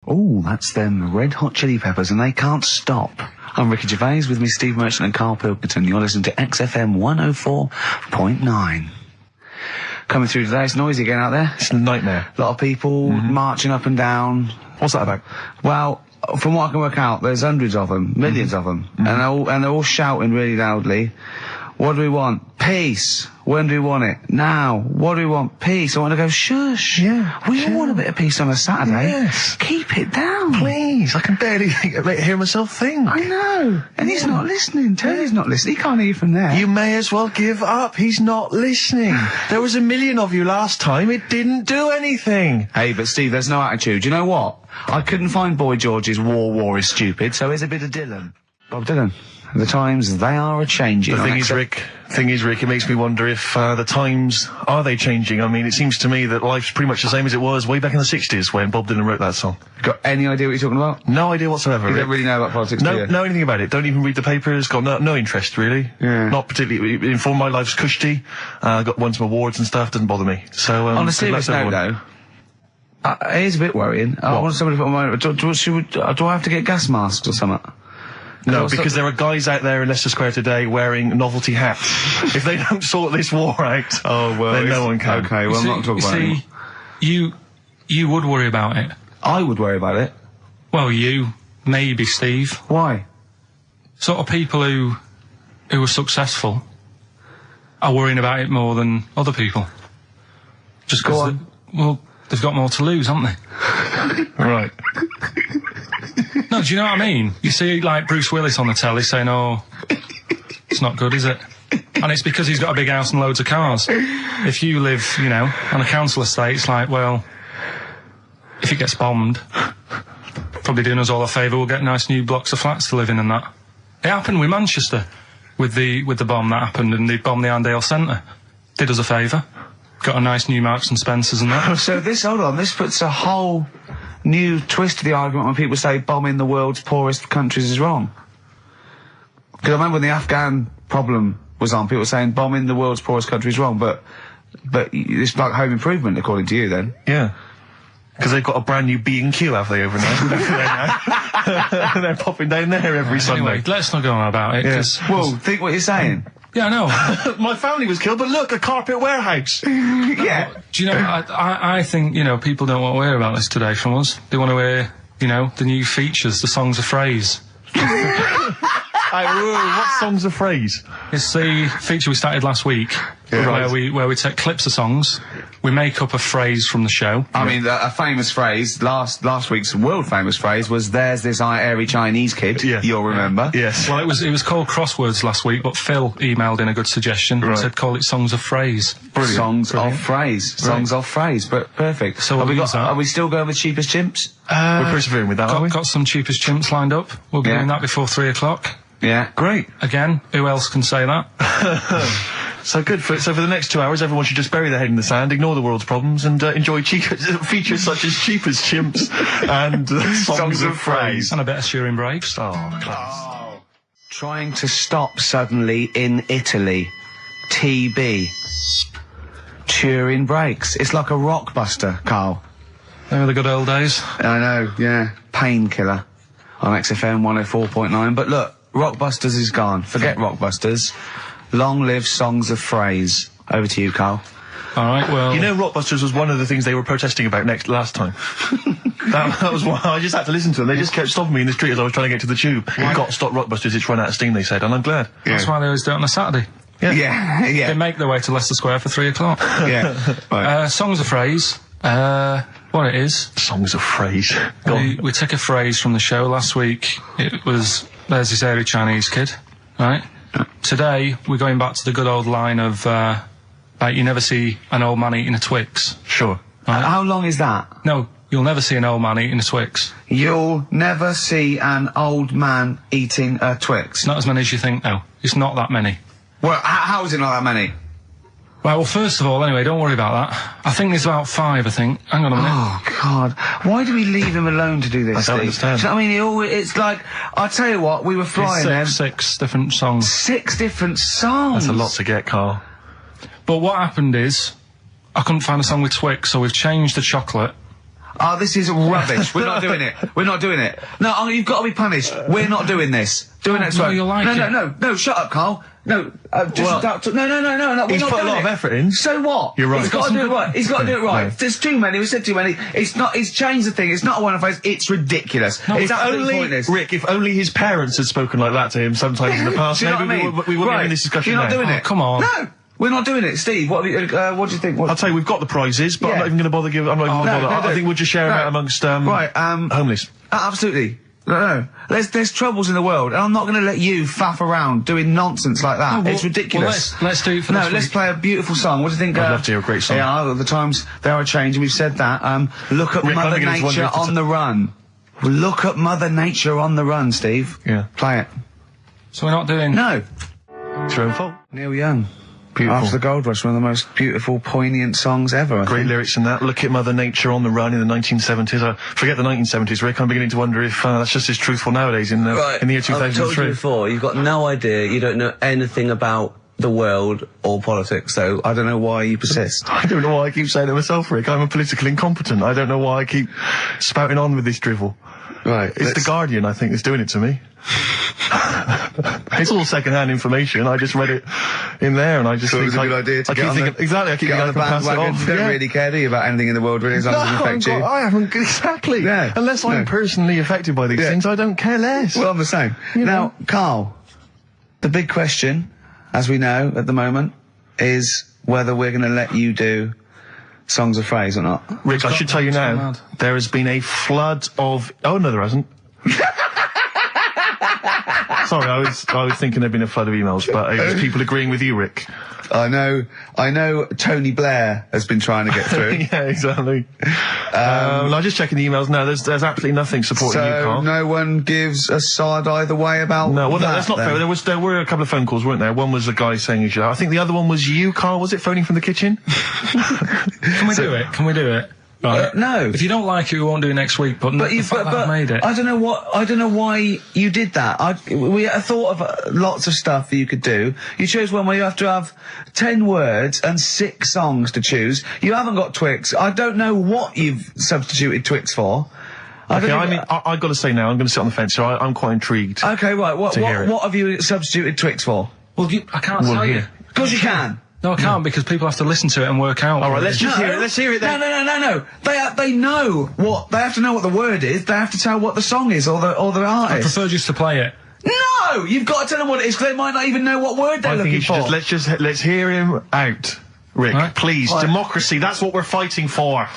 Oh, that's them Red Hot Chili Peppers, and they can't stop. I'm Ricky Gervais, with me Steve Merchant and Karl Pilkington. You're listening to XFM 104.9. Coming through today, it's noisy again out there. It's a nightmare. A lot of people marching up and down. What's that about? Well, from what I can work out, there's hundreds of them, millions of them, and they're all shouting really loudly. What do we want? Peace. When do we want it? Now. What do we want? Peace. I want to go, shush. Yeah. We all want a bit of peace on a Saturday. Yes. Keep it down. Please. I can barely hear myself think. I know. And he's not listening. Tony's not listening. He can't hear you from there. You may as well give up. He's not listening. There was 1 million of you last time. It didn't do anything. Hey, but Steve, there's no attitude. You know what? I couldn't find Boy George's War is Stupid, so here's a bit of Dylan. Bob Dylan. The times, they are a-changing. The thing is, Rick, it makes me wonder if the times, are they changing? I mean, it seems to me that life's pretty much the same as it was way back in the 60s when Bob Dylan wrote that song. Got any idea what you're talking about? No idea whatsoever, You Rick. don't really know about politics, do you? Know anything about it. Don't even read the papers. Got no interest, really. Yeah. Not particularly informed. My life's cushy. Won some awards and stuff. Doesn't bother me. So, on a serious note, though, it is a bit worrying. I want somebody to put on my... Do I have to get gas masks or something? No, because there are guys out there in Leicester Square today wearing novelty hats. If they don't sort this war out, then no one can. Okay, well, I'm not talking about it. You would worry about it. I would worry about it. Well, you, maybe Steve. Why? Sort of people who are successful are worrying about it more than other people. Just because, they've got more to lose, haven't they? Right. No, do you know what I mean? You see, like, Bruce Willis on the telly saying, oh, it's not good, is it? And it's because he's got a big house and loads of cars. If you live, you know, on a council estate, it's like, well, if it gets bombed, probably doing us all a favour, we'll get nice new blocks of flats to live in and that. It happened with Manchester, with the bomb that happened, and they bombed the Arndale Centre. Did us a favour. Got a nice new Marks and Spencers and that. So this puts a whole new twist to the argument when people say bombing the world's poorest countries is wrong. Because I remember when the Afghan problem was on, people were saying bombing the world's poorest country is wrong, but it's like home improvement, according to you, then. Yeah. Because they've got a brand new B&Q, have they, over there? They're popping down there every Sunday. Anyway, let's not go on about it, because... Yeah. Well, think what you're saying. Yeah, I know. My family was killed, but look, a carpet warehouse. Yeah. Do you know, I think, you know, people don't want to hear about this today from us. They want to hear, you know, the new features, the songs of phrase. What song's a phrase? It's the feature we started last week, where we take clips of songs, we make up a phrase from the show. I mean, a famous phrase, last week's world famous phrase was, there's this airy Chinese kid, you'll remember. Yes. Well, it was called Crosswords last week, but Phil emailed in a good suggestion and said call it Songs of Phrase. Brilliant. Songs of phrase. Songs of phrase, but perfect. So are we still going with Cheapest Chimps? We're persevering with that, aren't we? Got some Cheapest Chimps lined up. We'll be doing that before 3 o'clock. Yeah. Great. Again, who else can say that? So good. So for the next 2 hours, everyone should just bury their head in the sand, ignore the world's problems, and enjoy features such as Cheapest Chimps and songs of phrase. And a bit of Shearing Breaks. Oh, class. Oh. Trying to stop suddenly in Italy. TB. Turing Breaks. It's like a rockbuster, Karl. They were the good old days. I know, yeah. Painkiller on XFM 104.9. But look, Rockbusters is gone. Forget Rockbusters. Long live Songs of Phrase. Over to you, Karl. All right, well... You know, Rockbusters was one of the things they were protesting about last time. that was why I just had to listen to them. They just kept stopping me in the street as I was trying to get to the tube. You've got to stop Rockbusters, it's run out of steam, they said, and I'm glad. Yeah. That's why they always do it on a Saturday. Yeah. They make their way to Leicester Square for 3 o'clock. Yeah. Right. Songs of Phrase. What it is... Songs of Phrase. We took a phrase from the show last week. It was, there's this airy Chinese kid, right? Today, we're going back to the good old line of, you never see an old man eating a Twix. Sure. Right? How long is that? No, you'll never see an old man eating a Twix. You'll never see an old man eating a Twix? Not as many as you think, no. It's not that many. Well, how is it not that many? Right, well, first of all, anyway, don't worry about that. I think there's about 5, I think. Hang on a minute. Oh, God. Why do we leave him alone to do this, I don't understand. Do you know what I mean? It's like, I'll tell you what, we were flying them. 6 different songs. 6 different songs? That's a lot to get, Karl. But what happened is, I couldn't find a song with Twix, so we've changed the chocolate. Oh, this is rubbish. We're not doing it. We're not doing it. No, you've got to be punished. We're not doing this. Do it next no, week. you'll like it. No, shut up, Carl. No, just no, we're He's not put a doing lot it. of effort in. So what? You're right. He's got to do it right. He's got to do it right. No. There's too many. We said too many. It's not. It's changed the thing. It's not a one-off phrase. It's ridiculous. It's absolutely pointless. Rick, if only his parents had spoken like that to him sometimes in the past, Do you know maybe what I mean? we wouldn't be having this discussion You're not now. doing it. Come on. No, we're not doing it. Steve, what do you think? I'll tell you, we've got the prizes, but I'm not even going to bother giving. I'm not even going to bother. I think we'll just share them out amongst homeless. Absolutely. No. There's troubles in the world, and I'm not going to let you faff around doing nonsense like that. No, it's ridiculous. Well, let's do it for this let's week. play a beautiful song. What do you think? I'd love to hear a great song. Yeah, the times they are changing. We've said that. Look at Rick, Mother I'm beginning to wonder Nature if it's on the run. Look at Mother Nature on the run, Steve. Yeah. Play it. So we're not doing... No. It's your own fault. Neil Young. Beautiful. After the Gold Rush, one of the most beautiful, poignant songs ever. I Great think. lyrics in that. Look at Mother Nature on the run in the 1970s. I forget the 1970s, Rick. I'm beginning to wonder if that's just as truthful nowadays in the year 2003. I've told you before, you've got no idea, you don't know anything about the world or politics, so I don't know why you persist. I don't know why I keep saying it myself, Rick. I'm a political incompetent. I don't know why I keep spouting on with this drivel. Right. It's The Guardian, I think, that's doing it to me. It's all second-hand information. I just read it in there, and I just So think it was a good idea to I get keep on thinking, the, exactly. I keep get thinking on I the can pass it bandwagon. off. You don't Yeah. really care, do you, about anything in the world, really, as long as it doesn't affect you? I haven't exactly. Yeah. Unless I'm personally affected by these things, I don't care less. Well, I'm the same. Now, Carl, the big question, as we know at the moment, is whether we're going to let you do Songs of Phrase or not. Rick, I should tell you now, mad. there has been a flood of... Oh, no, there hasn't. Sorry, I was thinking there'd been a flood of emails, but it was people agreeing with you, Rick. I know Tony Blair has been trying to get through. Yeah, exactly. I'm just checking the emails now. There's absolutely nothing supporting you, So Carl. no one gives a side either way about No, well, that, that's not then? fair. There were a couple of phone calls, weren't there? One was a guy saying you should. I think the other one was you, Carl. Was it phoning from the kitchen? Can we do it? Can we do it? Right. No. If you don't like it, we won't do it next week, but the fact that I made it. I don't know why you did that. We thought of lots of stuff that you could do. You chose one where you have to have 10 words and 6 songs to choose. You haven't got Twix. I don't know what you've substituted Twix for. Okay, I mean, I've got to say now, I'm going to sit on the fence, so I'm quite intrigued. Okay, right. What hear it. have you substituted Twix for? Well, I can't tell you. Of course you can. No, I can't because people have to listen to it and work out. All right, let's just hear it. Let's hear it then. No. They know what they have to know what the word is. They have to tell what the song is or the I artist. prefer just to play it. No, you've got to tell them what it is because they might not even know what word they're I think looking you should for. let's hear him out, Rick. Right. Please, democracy. That's what we're fighting for.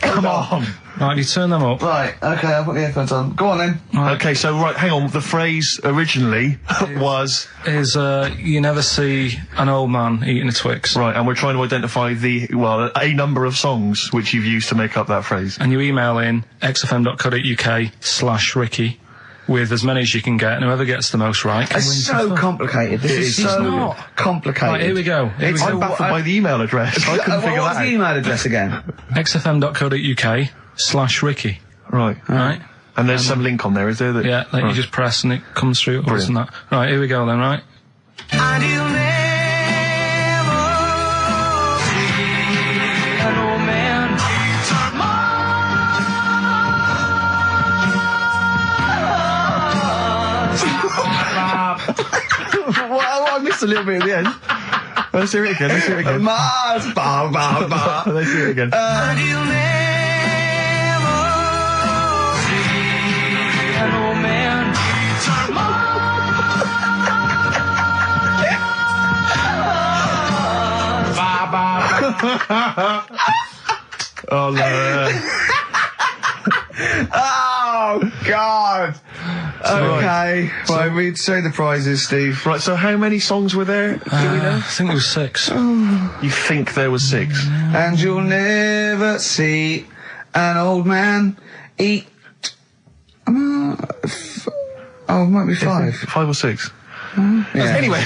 Come on. Right, you turn them up. Right, okay, I'll put the headphones on. Go on then. Right. Okay, so hang on. The phrase originally was Is you never see an old man eating a Twix. right, and we're trying to identify a number of songs which you've used to make up that phrase. And you email in xfm.co.uk/Ricky with as many as you can get, and whoever gets the most right can win It's some so stuff. complicated. This is It's so not. complicated. Right, here we go. I'm baffled by the email address. I couldn't figure What's that the out. email address again? xfm.co.uk/Ricky. Right. Right? And there's some link on there, is there? That, Yeah, that you just press and it comes through. Or Brilliant. that. Right, here we go then, right? Well, I missed a little bit at the end. Let's hear it again. Mars, ba ba ba. Let's hear it again. Oh, no. Oh God. Okay. Right, we'd say the prizes, Steve. Right, so how many songs were there? Do we know? I think it was 6. You think there was 6? And you'll never see an old man eat. It might be 5. 5 or 6? Yeah. Anyway,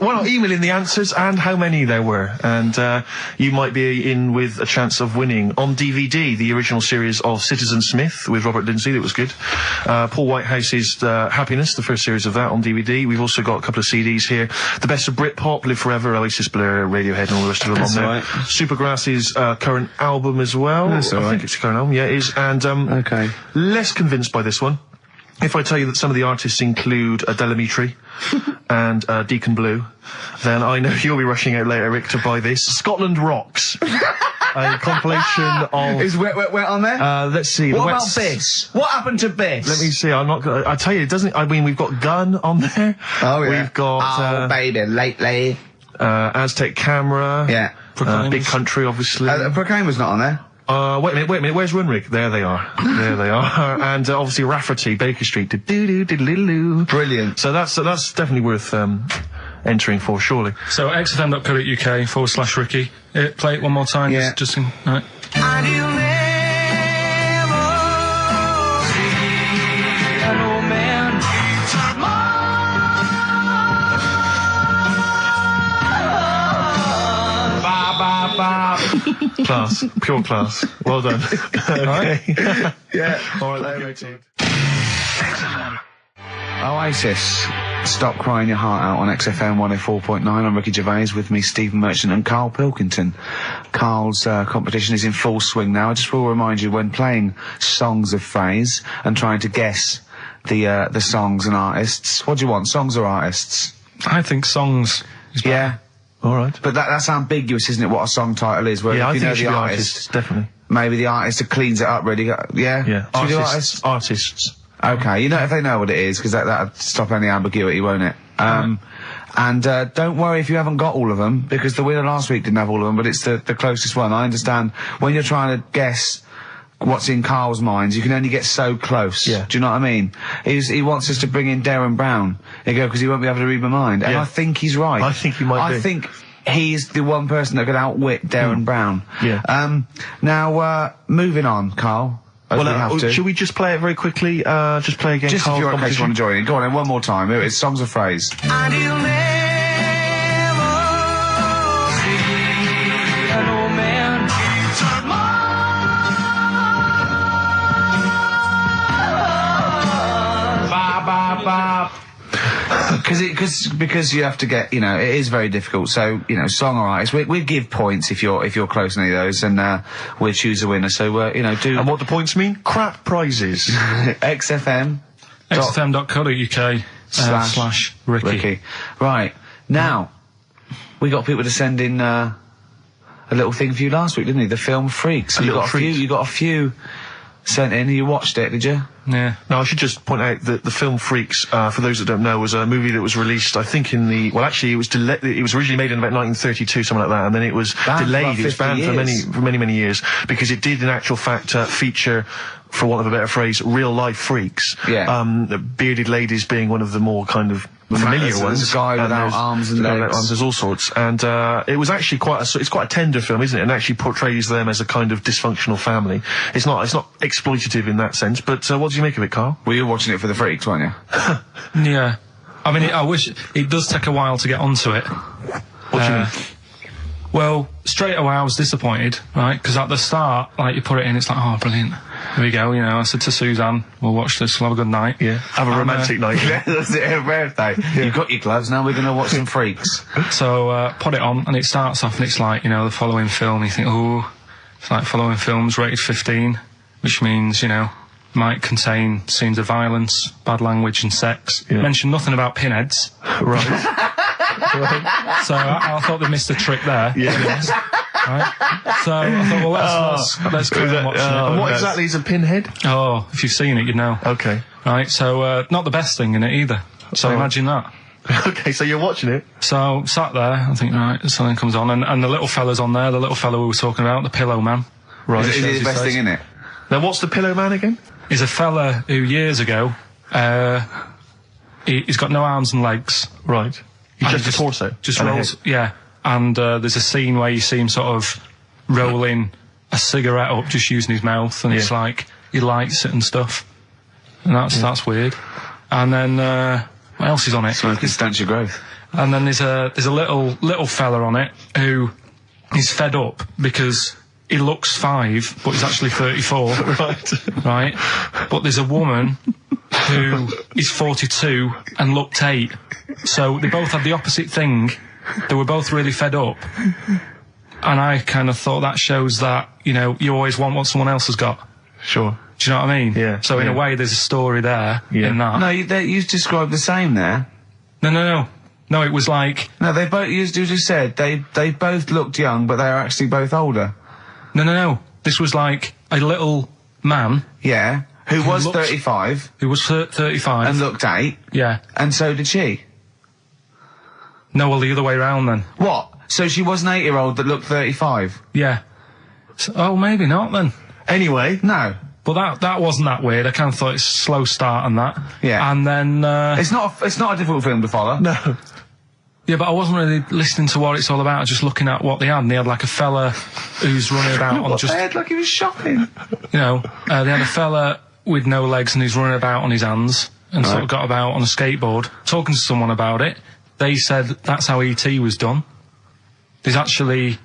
email in the answers and how many there were, and you might be in with a chance of winning on DVD the original series of Citizen Smith with Robert Lindsay. That was good. Paul Whitehouse's Happiness, the first series of that on DVD. We've also got a couple of CDs here. The Best of Britpop, Live Forever, Oasis, Blur, Radiohead, and all the rest of them on there. Right. Supergrass's current album as well. That's all right. I think it's a current album. Yeah, it is. And okay. Less convinced by this one. If I tell you that some of the artists include Delamitri and Deacon Blue, then I know you'll be rushing out later, Rick, to buy this. Scotland Rocks. A compilation of... Is Wet on there? Let's see. What about Biss? What happened to Biss? Let me see. I'm not gonna... I tell you, it doesn't... I mean, we've got Gun on there. Oh, yeah. We've got... Oh, baby, lately. Aztec Camera. Yeah. Big Country, obviously. Proclaimer's not on there. Wait a minute, where's Runrig? There they are. There they are. And obviously Rafferty, Baker Street. Do-do-do-do-do-do. Brilliant. So that's definitely worth entering for, surely. So xfm.co.uk/Ricky. Play it one more time. Yeah. Just right. And you'll never see an old man Class. Pure class. Well done. Okay. Yeah. All right, let's go to Oasis, Stop Crying Your Heart Out on XFM 104.9. I'm Ricky Gervais, with me Stephen Merchant and Karl Pilkington. Karl's competition is in full swing now. I just will remind you, when playing songs of phrase and trying to guess the songs and artists, what do you want, songs or artists? I think songs is better. Yeah. All right. But that's ambiguous, isn't it, what a song title is? Where Yeah, if I you think know it should the be artist, artists, definitely. maybe the artist that cleans it up really. Yeah? Yeah. Should we do artists? Artists. Okay, you know, if they know what it is, because that'll stop any ambiguity, won't it? And don't worry if you haven't got all of them, because the winner last week didn't have all of them, but it's the closest one. I understand when you're trying to guess what's in Karl's mind, you can only get so close. Yeah. Do you know what I mean? He wants us to bring in Darren Brown. He go, because he won't be able to read my mind. And Yeah. I think he's right. I think he might be. I think he's the one person that could outwit Darren Brown. Yeah. Now, moving on, Karl. As we have to. Should we just play it very quickly? Just play again. Just if you're in case you want to join in. Go on then, one more time. Here it is, songs of phrase. and you'll never see an old man Because you have to get, you know, it is very difficult. So, you know, song or artist, we give points if you're close to any of those, and we'll choose a winner. So, you know, do. And what the points mean? Crap prizes. XFM. xfm.co.uk/Ricky. Right. Now, we got people to send in a little thing for you last week, didn't we? The film Freaks. You got a few sent in. You watched it, did you? Yeah. Now, I should just point out that the film Freaks, for those that don't know, was a movie that was released, I think, it was originally made in about 1932, something like that, and then it was delayed. It was banned for many years, because it did, in actual fact, feature, for want of a better phrase, real-life freaks. Yeah. Bearded ladies being one of the more kind of familiar ones. There's a guy without arms and legs. There's all sorts. And it was actually it's quite a tender film, isn't it? And actually portrays them as a kind of dysfunctional family. It's not exploitative in that sense, but what do you make of it, Karl? Well, you were watching it for the freaks, weren't you? Yeah. I mean, I wish it does take a while to get onto it. What do you mean? Well, straight away I was disappointed, right? Because at the start, like, you put it in, it's like, oh, brilliant. Here we go, you know. I said to Suzanne, we'll watch this, we'll have a good night. Yeah. Have a romantic night. Yeah, that's it, her birthday. Yeah. You've got your gloves, now we're going to watch some freaks. So, put it on, and it starts off, and it's like, you know, the following film, you think, oh, it's like following films rated 15, which means, you know, might contain scenes of violence, bad language and sex. Yeah. Mention nothing about pinheads. Right. So I thought they missed a trick there. Yeah. Right? So I thought, well, let's go and watch it. And what exactly is a pinhead? Oh, if you've seen it, you'd know. Okay. Right, so not the best thing in it either. So imagine that. Okay, so you're watching it. So sat there, I think, right, something comes on, and the little fella's on there, the little fella we were talking about, the Pillow Man. Right. Is it the best thing in it? Now, what's the Pillow Man again? He's a fella who years ago, he's got no arms and legs. Right. He's just a torso. Just rolls, yeah. And there's a scene where you see him sort of rolling a cigarette up, just using his mouth, and it's like he lights it and stuff. And that's weird. And then what else is on it? Smoking stunts your growth. And then there's a little fella on it who is fed up because he looks 5, but he's actually 34. Right. But there's a woman who is 42 and looked 8. So they both had the opposite thing. They were both really fed up. And I kind of thought that shows that, you know, you always want what someone else has got. Sure. Do you know what I mean? Yeah. So in a way, there's a story there in that. No, you described the same there. No, it was like... No, they both, you just said, they both looked young, but they are actually both older. No. This was like a little man... Yeah, who was looked- 35. Who was 35. And looked 8. Yeah. And so did she. No, well, the other way around then. What? So she was an 8-year-old that looked 35? Yeah. So, oh, maybe not then. Anyway. No. But that wasn't that weird. I kind of thought it's a slow start and that. Yeah. And then... It's not a difficult film to follow. No. Yeah, but I wasn't really listening to what it's all about, just looking at what they had. And they had like a fella who's running about on just... They had like he was shopping. You know, they had a fella with no legs and he's running about on his hands and sort of got about on a skateboard, talking to someone about it. They said that's how E.T. was done. There's actually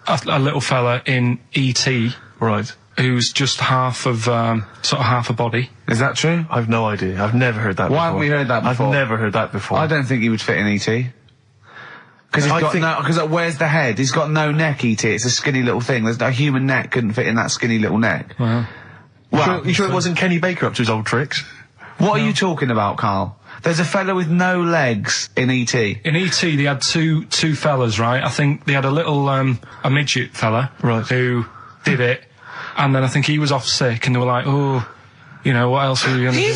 a little fella in E.T. Right. who's just half of, sort of half a body. Is that true? I've no idea. I've never heard that before. Why haven't we heard that before? I've never heard that before. I don't think he would fit in E.T. Because where's the head? He's got no neck, E.T. It's a skinny little thing. There's no human neck couldn't fit in that skinny little neck. Wow. Well, you sure it wasn't Kenny Baker up to his old tricks? What are you talking about, Carl? There's a fella with no legs in E.T. In E.T. they had two fellas, right? I think they had a little, a midget fella. Right. Who did it. And then I think he was off sick and they were like, oh, you know, what else are we going to do?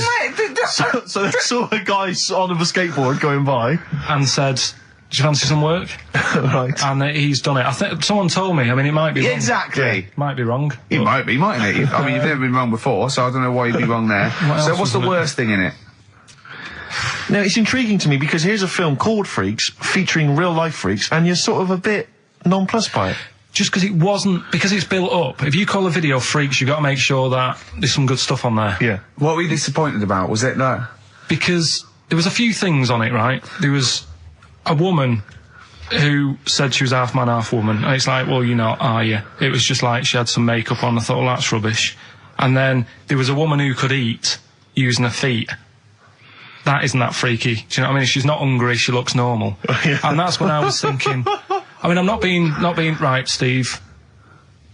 So they saw a guy on a skateboard going by. And said, do you fancy some work? Right. And he's done it. I think someone told me. I mean, it might be wrong. Exactly. Might be wrong. It might be, mightn't it? I mean, you've never been wrong before, so I don't know why you'd be wrong there. So what's the worst thing in it? Now, it's intriguing to me because here's a film called Freaks, featuring real-life freaks, and you're sort of a bit nonplussed by it. Just because it wasn't, because it's built up. If you call a video Freaks, you've got to make sure that there's some good stuff on there. Yeah. What were you disappointed about? Was it that? Because there was a few things on it, right? There was a woman who said she was half man, half woman. And it's like, well, you're not, are you? It was just like she had some makeup on. I thought, well, that's rubbish. And then there was a woman who could eat using her feet. That isn't that freaky. Do you know what I mean? She's not hungry, she looks normal. Yeah. And that's when I was thinking, I mean, I'm not being right, Steve.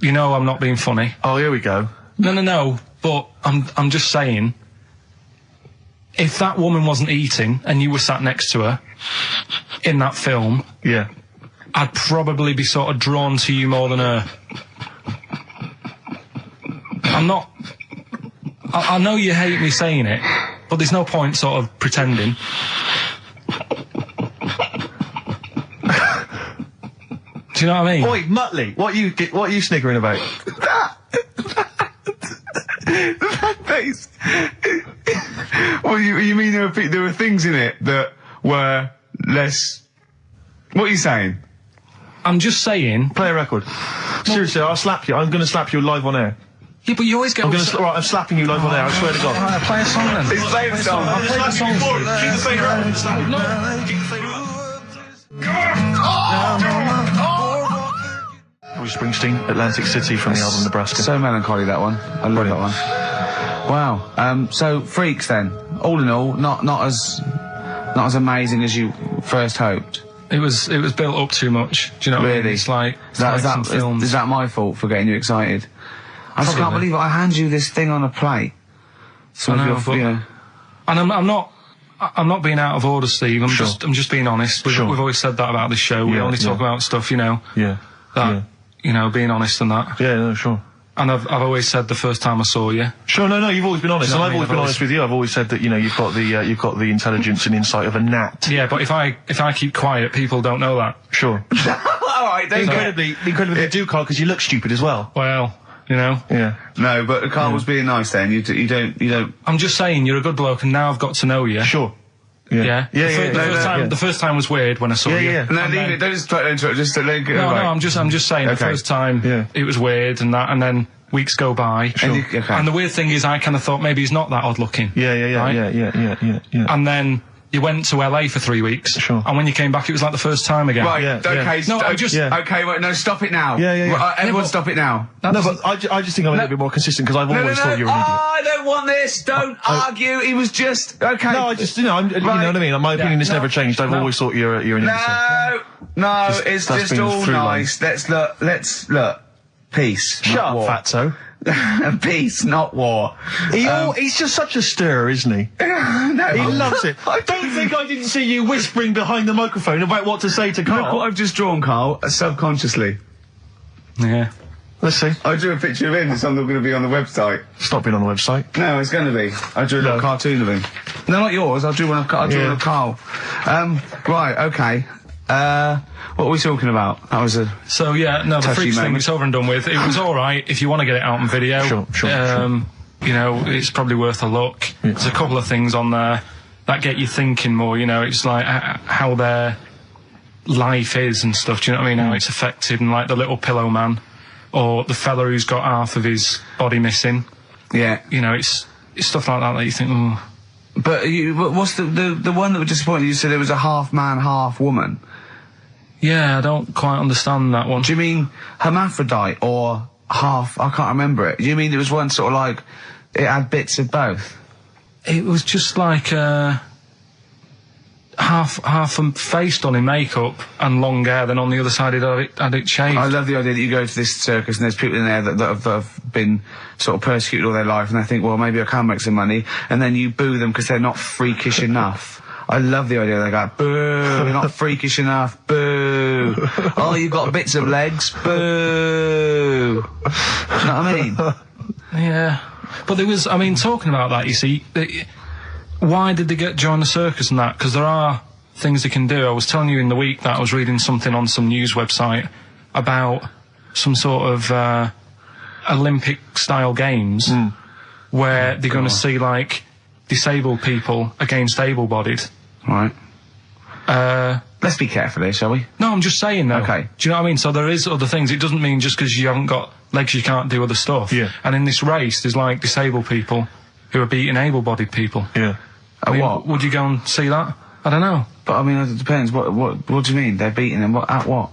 You know I'm not being funny. Oh, here we go. No, but I'm just saying, if that woman wasn't eating and you were sat next to her in that film, Yeah. I'd probably be sort of drawn to you more than her. I'm not... I know you hate me saying it, but there's no point sort of pretending. Do you know what I mean? Oi, Muttley, what are you sniggering about? Well, you mean there were things in it that were less... What are you saying? I'm just saying... Play a record. Seriously, I'll slap you. I'm going to slap you live on air. Yeah, but you always get... Right, I'm slapping you live on air, I swear to God. Alright, play a song then. He's playing a song. I'll play the song for you. Keep the finger up. Bruce Springsteen, Atlantic City from the album Nebraska. So melancholy, that one. I love that one. Wow. So Freaks then. All in all, not as amazing as you first hoped. It was built up too much. Do you know what I mean? Really? It's like some films. Is that my fault for getting you excited? I just can't Probably. believe it. I hand you this thing on a plate. So I know, but- you know. And I'm not being out of order, Steve. I'm just being honest. We've always said that about this show. We Yeah, only talk about stuff, you know, Yeah. that you know, being honest and that. Yeah, no, sure. And I've always said the first time I saw you. Sure, no, you've always been honest, You know and I've what I always mean? been honest with you. I've always said that, you know, you've got the intelligence and insight of a gnat. Yeah, but if I keep quiet, people don't know that. Sure. All right, don't Incredibly, they do, Carl, because you look stupid as well. Well, you know. Yeah. No, but Carl was being nice then. You don't. I'm just saying you're a good bloke, and now I've got to know you. Sure. Yeah. Yeah. The first time was weird when I saw you. Yeah. No, And leave then- it. Don't just try to interrupt. Just let it go. No, right. I'm just saying the Okay. first time Yeah. it was weird and that, and then weeks go by. And okay. And the weird thing is I kind of thought maybe he's not that odd looking. Yeah. Right? Yeah. And then you went to LA for 3 weeks. Sure. And when you came back, it was like the first time again. Right, Yeah, okay, yeah. No, I'm just... Yeah. Okay, wait, no, stop it now. Yeah. Right, everyone but- stop it now. No, but I just think I'm a little bit more consistent because I've always thought you were an idiot. I don't want this. Don't argue. He was just okay. No, I just, you know what I mean? My opinion has never changed. I've always thought you're an idiot. No, it's that's just been all through nice. Let's look. Peace. Shut not up, war. fatso. Peace, not war. He's just such a stirrer, isn't he? No, He loves it. I don't think I didn't see you whispering behind the microphone about what to say to Look what Carl. I've just drawn, Carl, subconsciously. Yeah. Let's see. I drew a picture of him. It's not going to be on the website. It's not been on the website. No, it's going to be. I drew a little cartoon of him. No, not yours. I drew one of Carl. Right, okay. What were we talking about? That was a... So, yeah, no, the Touchy Freaks thing moment. is over and done with. It was alright if you want to get it out on video. Sure. You know, it's probably worth a look. There's a couple of things on there that get you thinking more, you know, it's like how their life is and stuff, do you know what I mean? How it's affected, and like the little pillow man, or the fella who's got half of his body missing. Yeah. You know, it's stuff like that you think, oh. But what's the one that was disappointing? You said it was a half man, half woman. Yeah, I don't quite understand that one. Do you mean hermaphrodite or half? I can't remember it. Do you mean it was one sort of like it had bits of both? It was just like half a face done in makeup and long hair, then on the other side it had it shaved. I love the idea that you go to this circus and there's people in there that have been sort of persecuted all their life, and they think, well, maybe I can make some money, and then you boo them because they're not freakish enough. I love the idea they go, boo, you're not freakish enough, boo. Oh, you've got bits of legs, boo. Do you know what I mean? Yeah. But there was, I mean, talking about that, you see, why did they join the circus and that? Because there are things they can do. I was telling you in the week that I was reading something on some news website about some sort of Olympic-style games where they're going to see, like, disabled people against able-bodied. Right. Let's be careful here, shall we? No, I'm just saying, though. Okay. Do you know what I mean? So there is other things. It doesn't mean just because you haven't got legs you can't do other stuff. Yeah. And in this race, there's, like, disabled people who are beating able-bodied people. Yeah. I mean, what? Would you go and see that? I don't know. But I mean, it depends. What do you mean? They're beating them? At what?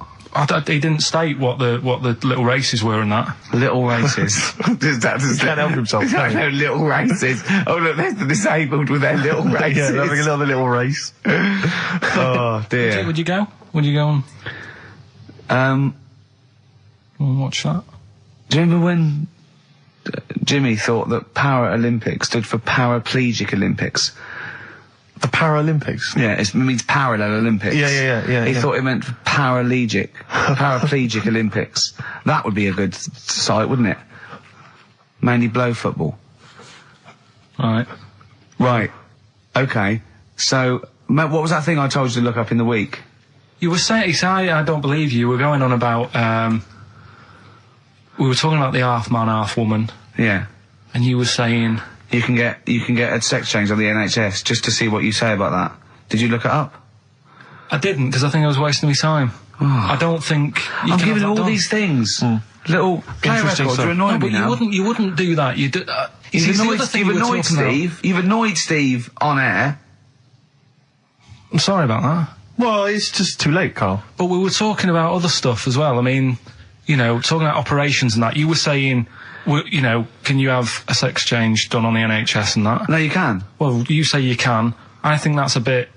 He didn't state what the little races were and that. Little races. Does that Can't help himself, can he? No, little races. Oh look, there's the disabled with their little races. Yeah, they're having another little race. Oh dear. Would you go? Would you go and watch that? Do you remember when Jimmy thought that Paralympics stood for Paraplegic Olympics? The Paralympics? Yeah, it means parallel Olympics. Yeah. He thought it meant paraplegic Olympics. That would be a good site, wouldn't it? Mainly blow football. Right. Right. Okay. So, what was that thing I told you to look up in the week? You were saying, I don't believe you. You were going on about, we were talking about the half man, half woman, Yeah. and you were saying, You can get a sex change on the NHS, just to see what you say about that. Did you look it up? I didn't, because I think I was wasting my time. I don't think you I'm can giving have all that done. these things. Little play Interesting records stuff. are annoying No, me but now. you wouldn't do that. You see, You've it's the annoyed, other thing you've we were annoyed talking about. Steve. You've annoyed Steve on air. I'm sorry about that. Well, it's just too late, Carl. But we were talking about other stuff as well. I mean, you know, talking about operations and that. You were saying, you know, can you have a sex change done on the NHS and that? No, you can. Well, you say you can. I think that's a bit...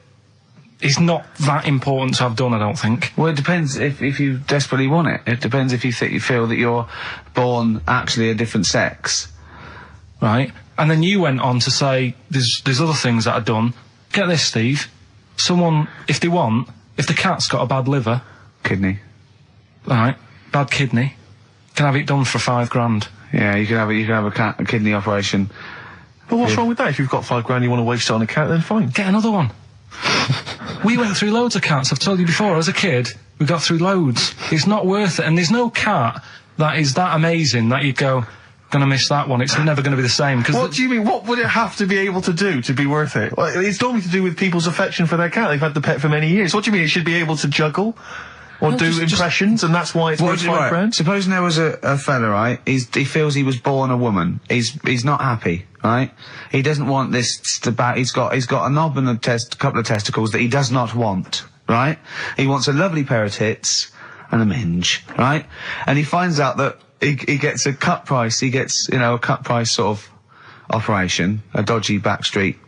It's not that important to have done, I don't think. Well, it depends if you desperately want it. It depends if you feel that you're born actually a different sex. Right? And then you went on to say there's other things that are done. Get this, Steve. Someone, if the cat's got a bad liver, Kidney. right, bad kidney, can have it done for $5,000. Yeah, you can have a kidney operation. But what's wrong with that? If you've got $5,000 you want to waste it on a cat, then fine. Get another one. We went through loads of cats. I've told you before, as a kid, we got through loads. It's not worth it. And there's no cat that is that amazing that you'd go, gonna miss that one. It's never gonna be the same. Cause What do you mean? What would it have to be able to do to be worth it? Well, it's normally to do with people's affection for their cat. They've had the pet for many years. What do you mean? It should be able to juggle? Or do just- impressions, and that's why it's worth £5 grand? Supposing there was a fella, right? He feels he was born a woman. He's not happy, right? He doesn't want this he's got a knob and a couple of testicles that he does not want, right? He wants a lovely pair of tits and a minge, right? And he finds out that he gets a cut price. He gets, a cut price sort of operation, a dodgy backstreet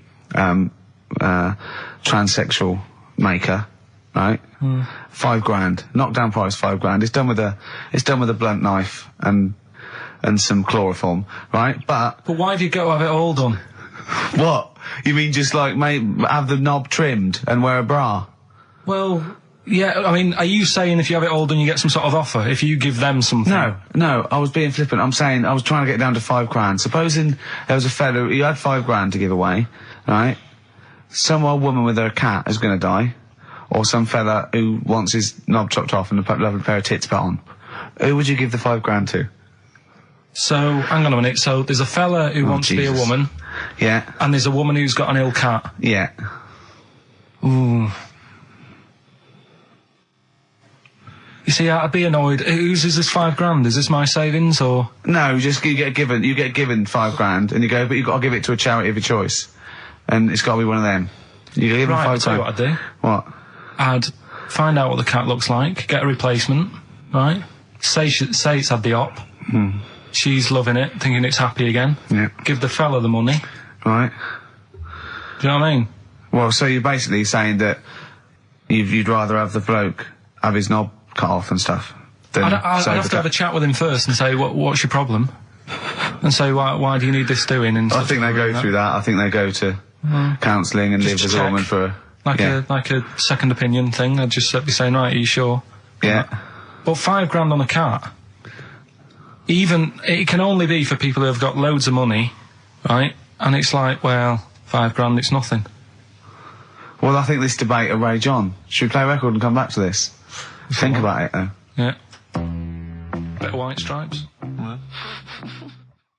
transsexual maker, right? £5 grand, knockdown price £5 grand. It's done with a blunt knife and some chloroform, right? But But why have you got to have it all done? what? You mean just like have the knob trimmed and wear a bra? Well, yeah, I mean, are you saying if you have it all done you get some sort of offer? If you give them something? No, I was being flippant. I'm saying I was trying to get down to £5 grand. Supposing there was a fella who had £5 grand to give away, right? Some old woman with her cat is going to die, or some fella who wants his knob chopped off and a lovely pair of tits put on. Who would you give the £5 grand to? So, hang on a minute. So, there's a fella who wants to be a Jesus. woman, Yeah, and there's a woman who's got an ill cat. yeah. Ooh. You see, I'd be annoyed. Whose is this £5 grand? Is this my savings, or...? No, you get given £5 grand, and you go, but you've got to give it to a charity of your choice, and it's got to be one of them. You give them Right, I'll £5 tell you grand. what I'd do. What? I'd find out what the cat looks like, get a replacement, right? Say it's had the op. She's loving it, thinking it's happy again. Yeah. Give the fella the money. Right. Do you know what I mean? Well, so you're basically saying that you'd rather have the bloke have his knob cut off and stuff than I'd save have the to have a cat. chat with him first and say, what's your problem? And say, why do you need this doing? And I stuff think they like go that. through that. I think they go to counselling and live Just as to a check. woman for Like yeah. a second opinion thing. I'd just be saying, right, are you sure? Yeah. But £5 grand on a cat, it can only be for people who have got loads of money, right? And it's like, well, £5 grand, it's nothing. Well, I think this debate will rage on. Should we play a record and come back to this? Think about it, though. Yeah. Bit of White Stripes.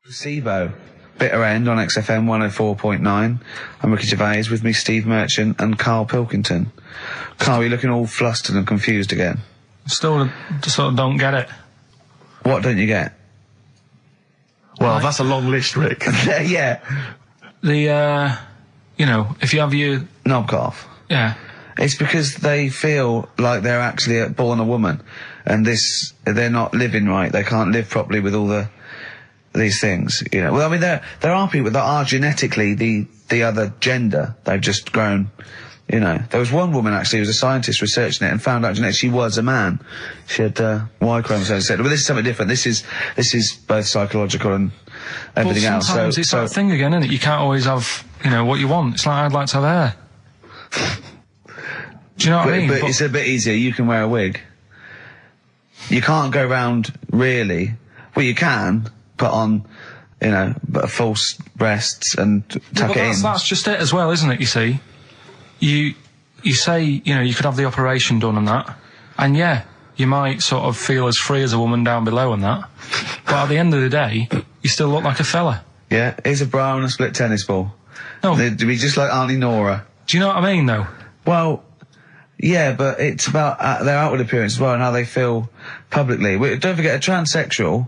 SIBO. Bitter End on XFM 104.9. I'm Ricky Gervais, with me Steve Merchant and Karl Pilkington. Karl, you're looking all flustered and confused again. Still just sort of don't get it. What don't you get? Well, that's a long list, Rick. Yeah. The, if you have your... Knob cut off. Yeah. It's because they feel like they're actually born a woman, and they're not living right. They can't live properly with all these things, Well, I mean, there are people that are genetically the other gender. They've just grown, There was one woman actually who was a scientist researching it and found out genetically she was a man. She had Y chromosomes. But this is something different. This is both psychological and everything Well, else. sometimes it's that thing again, isn't it? You can't always have, what you want. It's like, I'd like to have hair. Do you know what I mean? But it's a bit easier. You can wear a wig. You can't go round really. Well, you can put on, false breasts and tuck it in. That's just it as well, isn't it? You see, you say, you could have the operation done and that, and yeah, you might sort of feel as free as a woman down below and that, but at the end of the day, you still look like a fella. Yeah, here's a bra and a split tennis ball. No. They'd be just like Auntie Nora. Do you know what I mean, though? Well, yeah, but it's about their outward appearance as well and how they feel publicly. Don't forget, a transsexual,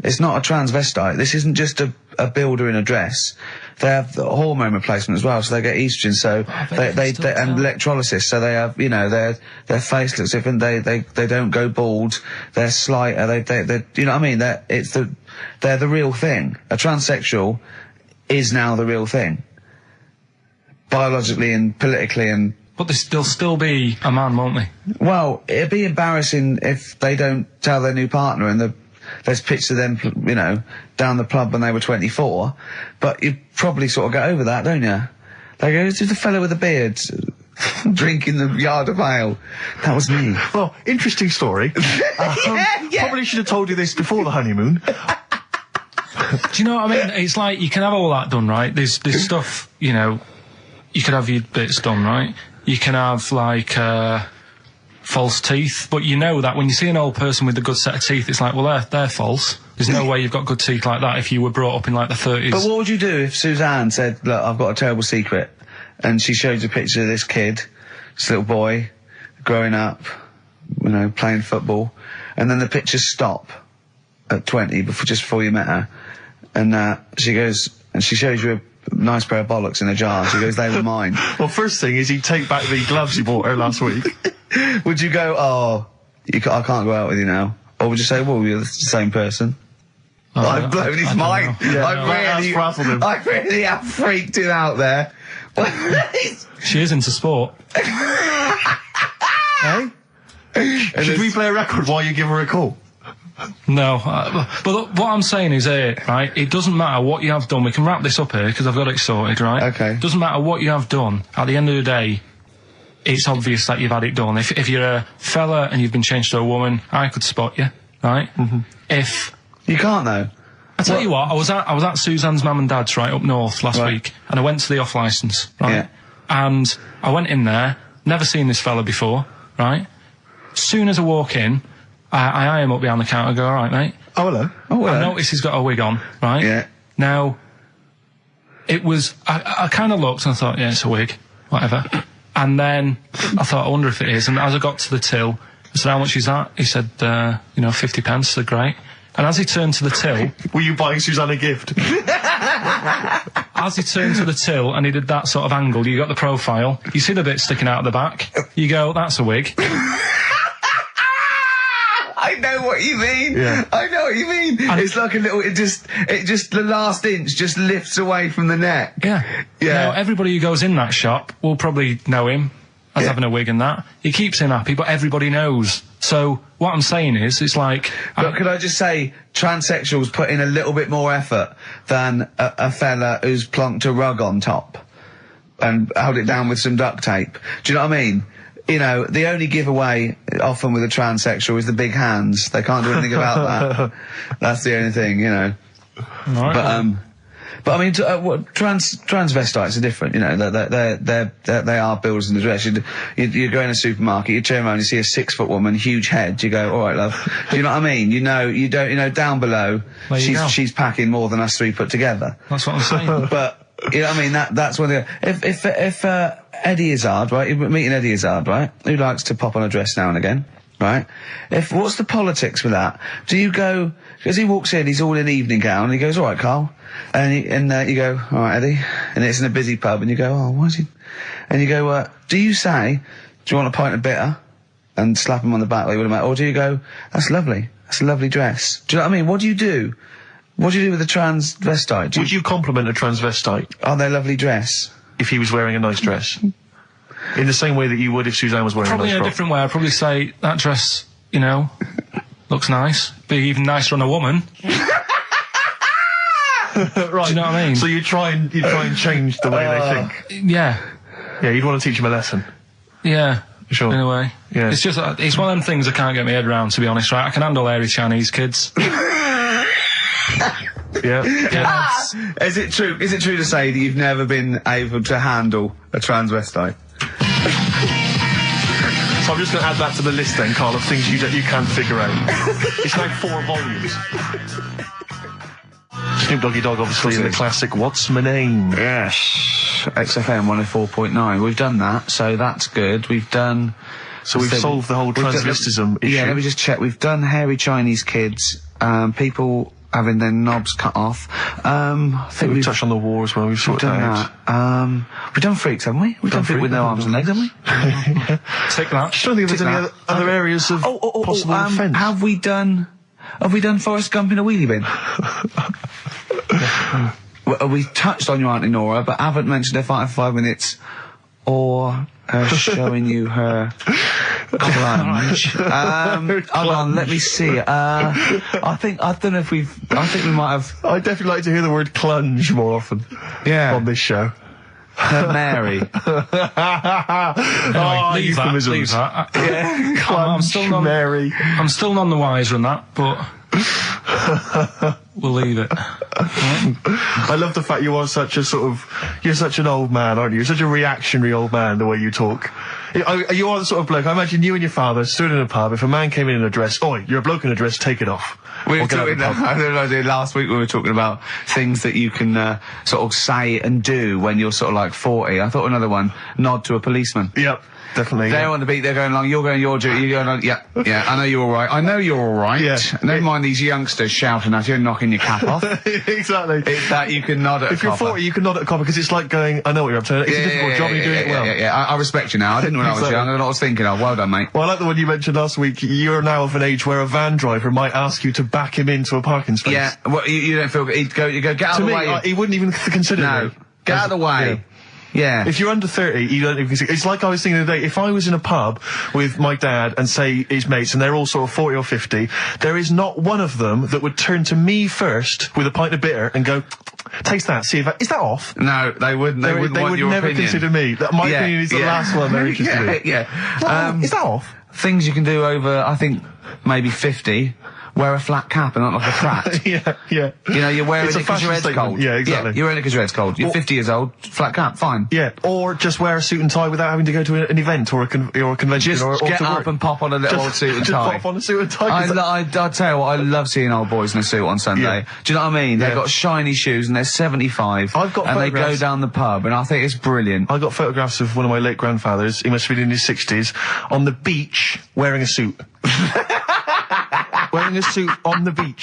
it's not a transvestite. This isn't just a builder in a dress. They have the hormone replacement as well, so they get estrogen, so they and electrolysis, so they have, their face looks different, they don't go bald, they're slighter, they you know what I mean? They're the real thing. A transsexual is now the real thing. Biologically and politically and... But they'll still be a man, won't they? Well, it'd be embarrassing if they don't tell their new partner and there's pictures of them, down the pub when they were 24, but you probably sort of get over that, don't you? They go, it's just a fella with a beard drinking the yard of ale. That was me. Well, interesting story. Probably should have told you this before the honeymoon. Do you know what I mean? It's like, you can have all that done, right? There's stuff, you could have your bits done, right? You can have, like, false teeth, but you know that when you see an old person with a good set of teeth, it's like, well, they're false. There's no way you've got good teeth like that if you were brought up in, like, the 30s. But what would you do if Suzanne said, look, I've got a terrible secret, and she showed you a picture of this kid, this little boy, growing up, you know, playing football, and then the pictures stop at 20 just before you met her, and she goes and she shows you a nice pair of bollocks in a jar. She goes, they were mine. Well, first thing is he'd take back the gloves you bought her last week. Would you go, oh, I can't go out with you now? Or would you say, well, you're the same person? I've blown his mind. I really have freaked him out there. She is into sport. Hey? Should we play a record while you give her a call? No, but what I'm saying is right, it doesn't matter what you have done. We can wrap this up here because I've got it sorted, right? Okay. It doesn't matter what you have done. At the end of the day, it's obvious that you've had it done. If you're a fella and you've been changed to a woman, I could spot you, right? Mm-hmm. If you can't though. I tell you what, I was at Suzanne's mum and dad's right up north last week, and I went to the off licence, right? Yeah. And I went in there, never seen this fella before, right? Soon as I walk in, I eye him up behind the counter. I go, all right, mate. Oh, hello. Oh, hello. I notice he's got a wig on, right? Yeah. Now, it was I kind of looked and I thought, yeah, it's a wig, whatever. And then I thought, I wonder if it is. And as I got to the till, I said, how much is that? He said, 50 pence. I said, great. And as he turned to the till... Were you buying Suzanne a gift? As he turned to the till and he did that sort of angle, you got the profile, you see the bit sticking out of the back, you go, that's a wig. I know what you mean. Yeah. I know what you mean. And it's like a little, it just, the last inch just lifts away from the neck. Yeah. Yeah. Now, everybody who goes in that shop will probably know him as having a wig and that. He keeps him happy, but everybody knows. So, what I'm saying is, it's like... But could I just say, transsexuals put in a little bit more effort than a fella who's plonked a rug on top and held it down with some duct tape. Do you know what I mean? You know, the only giveaway often with a transsexual is the big hands. They can't do anything about that. That's the only thing, you know. Right. But I mean, transvestites are different. You know, they are builders in the dress. You go in a supermarket, you turn around, you see a 6 foot woman, huge head. You go, all right, love. Do you know what I mean? You know, down below, she's packing more than us 3 put together. That's what I'm saying. But you know what I mean? That's when if Eddie Izzard, right? You're meeting Eddie Izzard, right? Who likes to pop on a dress now and again, right? What's the politics with that? Do you go, because he walks in, he's all in evening gown, and he goes, all right, Carl. And you go, all right, Eddie. And it's in a busy pub, and you go, oh, why is he? And you go, do you say, do you want a pint of bitter? And slap him on the back like you would a mate? Or do you go, that's lovely. That's a lovely dress. Do you know what I mean? What do you do? What do you do with a transvestite? Would you compliment a transvestite? On their lovely dress? If he was wearing a nice dress? In the same way that you would if Suzanne was wearing Probably a nice in a frock? different way. I'd probably say, that dress, you know, looks nice. Be even nicer on a woman. Right. Do you know what I mean? So you try and change the way they think? Yeah. Yeah, you'd want to teach him a lesson. Yeah. Sure. In a way. Yeah. It's just, it's one of them things I can't get my head around, to be honest, right? I can handle hairy Chinese kids. Yeah. Is it true to say that you've never been able to handle a transvestite? So I'm just going to add that to the list then, Carl, of things you can't figure out. It's now 4 volumes. Snoop Doggy Dogg, obviously, in the classic What's My Name? Yes. XFM 104.9. We've done that, so that's good. We've done... So we've solved the whole transvestism issue. Yeah, let me just check. We've done hairy Chinese kids, people having their knobs cut off. I think we've touched on the war as well. We've sorted that out. We've done freaks, haven't we? We've done freaks with no arms and legs, haven't we? Take that. Just don't think there's any other areas of possible offence. Have we done Forrest Gump in a wheelie bin? Well, we touched on your Auntie Nora, but haven't mentioned her fighting for 5 minutes, or her showing you her clunge. Hold on, let me see. I don't know if we might have. I'd definitely like to hear the word clunge more often. Yeah. On this show. Her Mary. Anyway, leave that. Yeah. I'm still none the wiser on that, but we'll leave it. I love the fact you are such a you're such an old man, aren't you? You're such a reactionary old man, the way you talk. You are the sort of bloke, I imagine you and your father stood in a pub, if a man came in a dress, oi, you're a bloke in a dress, take it off. We were Or get out of talking, the pub. I don't know, last week we were talking about things that you can sort of say and do when you're sort of like 40. I thought another one, nod to a policeman. Yep, definitely. They're yeah. on the beat, they're going along, you're going your duty, you're going on, yeah, I know you're alright. I know you're alright. Yeah. Never mind these youngsters shouting at you and knocking your cap off. Exactly. It's that you can nod at If a you're copper. 40, you can nod at a copper, because it's like going, I know what you're up to. It's a difficult job, and you're doing it well. Yeah, I respect you now. I didn't when I was Exactly. young, I don't know what I was thinking of. Well done, mate. Well, I like the one you mentioned last week. You're now of an age where a van driver might ask you to back him into a parking space. Yeah, well, you don't feel, you go, get out To of the me, way. he wouldn't even consider No, me. get out of the way. Yeah. If you're under 30, you don't even consider. It's like I was thinking the other day, if I was in a pub with my dad and say his mates, and they're all sort of 40 or 50, there is not one of them that would turn to me first with a pint of bitter and go, taste that, see if is that off? No, they wouldn't. They wouldn't want would your never opinion. consider me. My opinion is the last one they're interested in. Yeah. Is that off? Things you can do over, I think, maybe 50. Wear a flat cap and not like a frat. Yeah. You know, you're wearing It's it a because your fashion head's statement. cold. Yeah, exactly. You're wearing it because your head's cold. You're Or- 50 years old, flat cap, fine. Yeah, or just wear a suit and tie without having to go to an event or a convention. Just or get to up work. and pop on a little old suit and just tie. pop on a suit and tie. 'cause I tell you what, I love seeing old boys in a suit on Sunday. Yeah. Do you know what I mean? They've Yeah. got shiny shoes and they're 75. I've got and they go photographs. down the pub and I think it's brilliant. I got photographs of one of my late grandfathers, he must have been in his 60s, on the beach wearing a suit. Wearing a suit on the beach.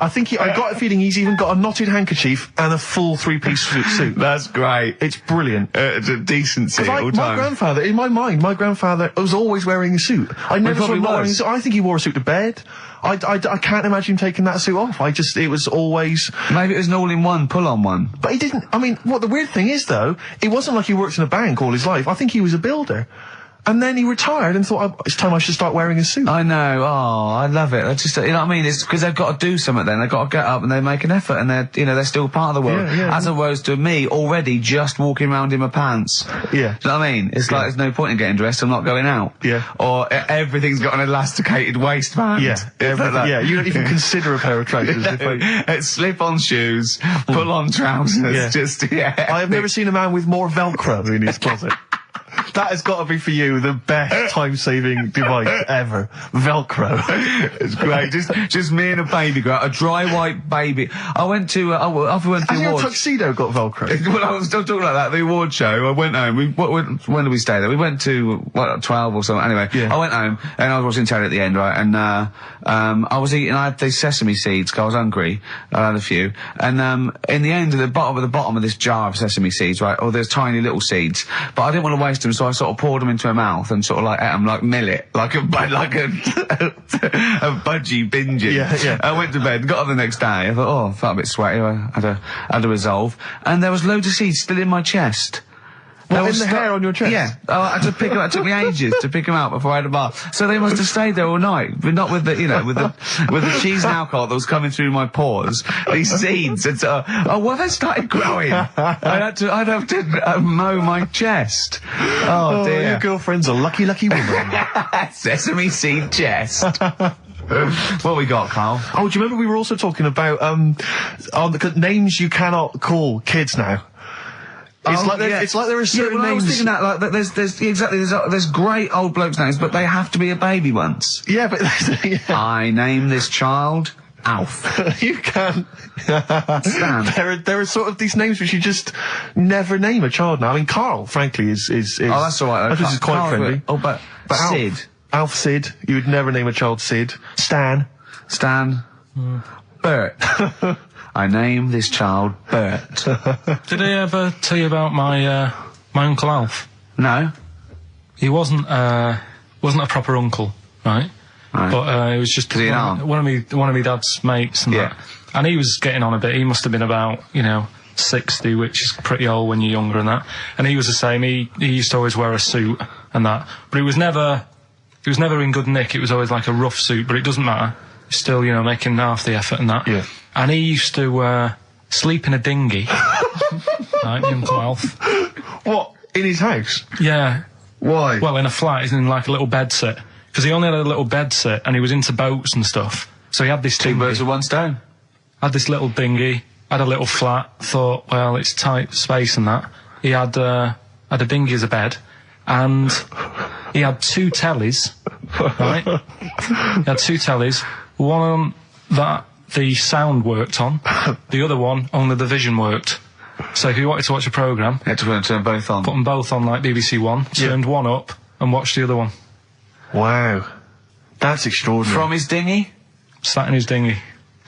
I think I got a feeling he's even got a knotted handkerchief and a full three-piece suit. That's great. It's brilliant. It's a decency Like, all my time. grandfather, in my mind, my grandfather was always wearing a suit. I never saw probably him not wearing a was. suit. I think he wore a suit to bed. I can't imagine him taking that suit off. It was always... Maybe it was an all-in-one, pull-on one. But he didn't, I mean, what the weird thing is, though, it wasn't like he worked in a bank all his life. I think he was a builder. And then he retired and thought, it's time I should start wearing a suit. I know. Oh, I love it. I just, you know what I mean? It's because they've got to do something then. They've got to get up and they make an effort and they're still part of the world. Yeah, As opposed to me already just walking around in my pants. Yeah. Do you know what I mean? It's like there's no point in getting dressed. I'm not going out. Yeah. Or everything's got an elasticated waistband. Yeah. Like You don't even consider a pair of trousers. It's slip-on shoes, pull-on trousers. Yeah. Just, yeah. I have never seen a man with more Velcro in his closet. That has got to be for you the best time-saving device ever. Velcro. It's great. Just me and a baby girl, a dry white baby. I went to, after we went to Has the your awards. tuxedo got Velcro? Well, I was still talking about that. The award show. I went home. When did we stay there? We went to 12 or something. Anyway, Yeah. I went home and I was watching telly at the end, right? And I was eating. I had these sesame seeds 'cause I was hungry. I had a few. And in the end, at the bottom of this jar of sesame seeds, right? Oh, there's tiny little seeds, but I didn't want to waste them, so I sort of poured them into my mouth and sort of like ate them like millet, like a budgie binging. Yeah. I went to bed, got up the next day. I thought, oh, I felt a bit sweaty. I had a resolve, and there was loads of seeds still in my chest. Well, They in were the hair on your chest? Yeah. Oh, I had to pick them out. It took me ages to pick them out before I had a bath. So they must have stayed there all night, but not with the, with the cheese and alcohol that was coming through my pores. These seeds. It's, well, they started growing. I'd have to mow my chest. Oh dear. Your girlfriend's a lucky woman. Sesame seed chest. What we got, Carl? Oh, do you remember we were also talking about names you cannot call kids now? It's like there are certain I was names. thinking that, like, there's great old blokes' names, but they have to be a baby once. Yeah, but yeah. I name this child Alf. You can. Stan. There are sort of these names which you just never name a child now. I mean, Carl, frankly, is Oh, that's all right. I think is quite Carl's friendly. Oh, but Alf- Sid. Alf Sid. You would never name a child Sid. Stan. Bert. I name this child Bert. Did I ever tell you about my Uncle Alf? No? He wasn't a proper uncle, right? Right. But it was just Was he an aunt? one of my dad's mates and Yeah. that. And he was getting on a bit. He must have been about 60, which is pretty old when you're younger and that. And he was the same. He used to always wear a suit and that. But he was never in good nick. It was always like a rough suit. But it doesn't matter. He's still making half the effort and that. Yeah. And he used to sleep in a dinghy. Right, my Uncle Alf. What? In his house? Yeah. Why? Well, in a flat, he's in like a little bed sit. Because he only had a little bed sit and he was into boats and stuff. So he had this Two dinghy. birds with one stone. had this little dinghy, had a little flat, thought, well, it's tight space and that. He had a dinghy as a bed, and he had 2 tellies, right? He had 2 tellies, one that the sound worked on, the other one only the vision worked. So if you wanted to watch a programme, You had to turn both on. put them both on like BBC One, turned one up and watched the other one. Wow. That's extraordinary. From his dinghy? Sat in his dinghy.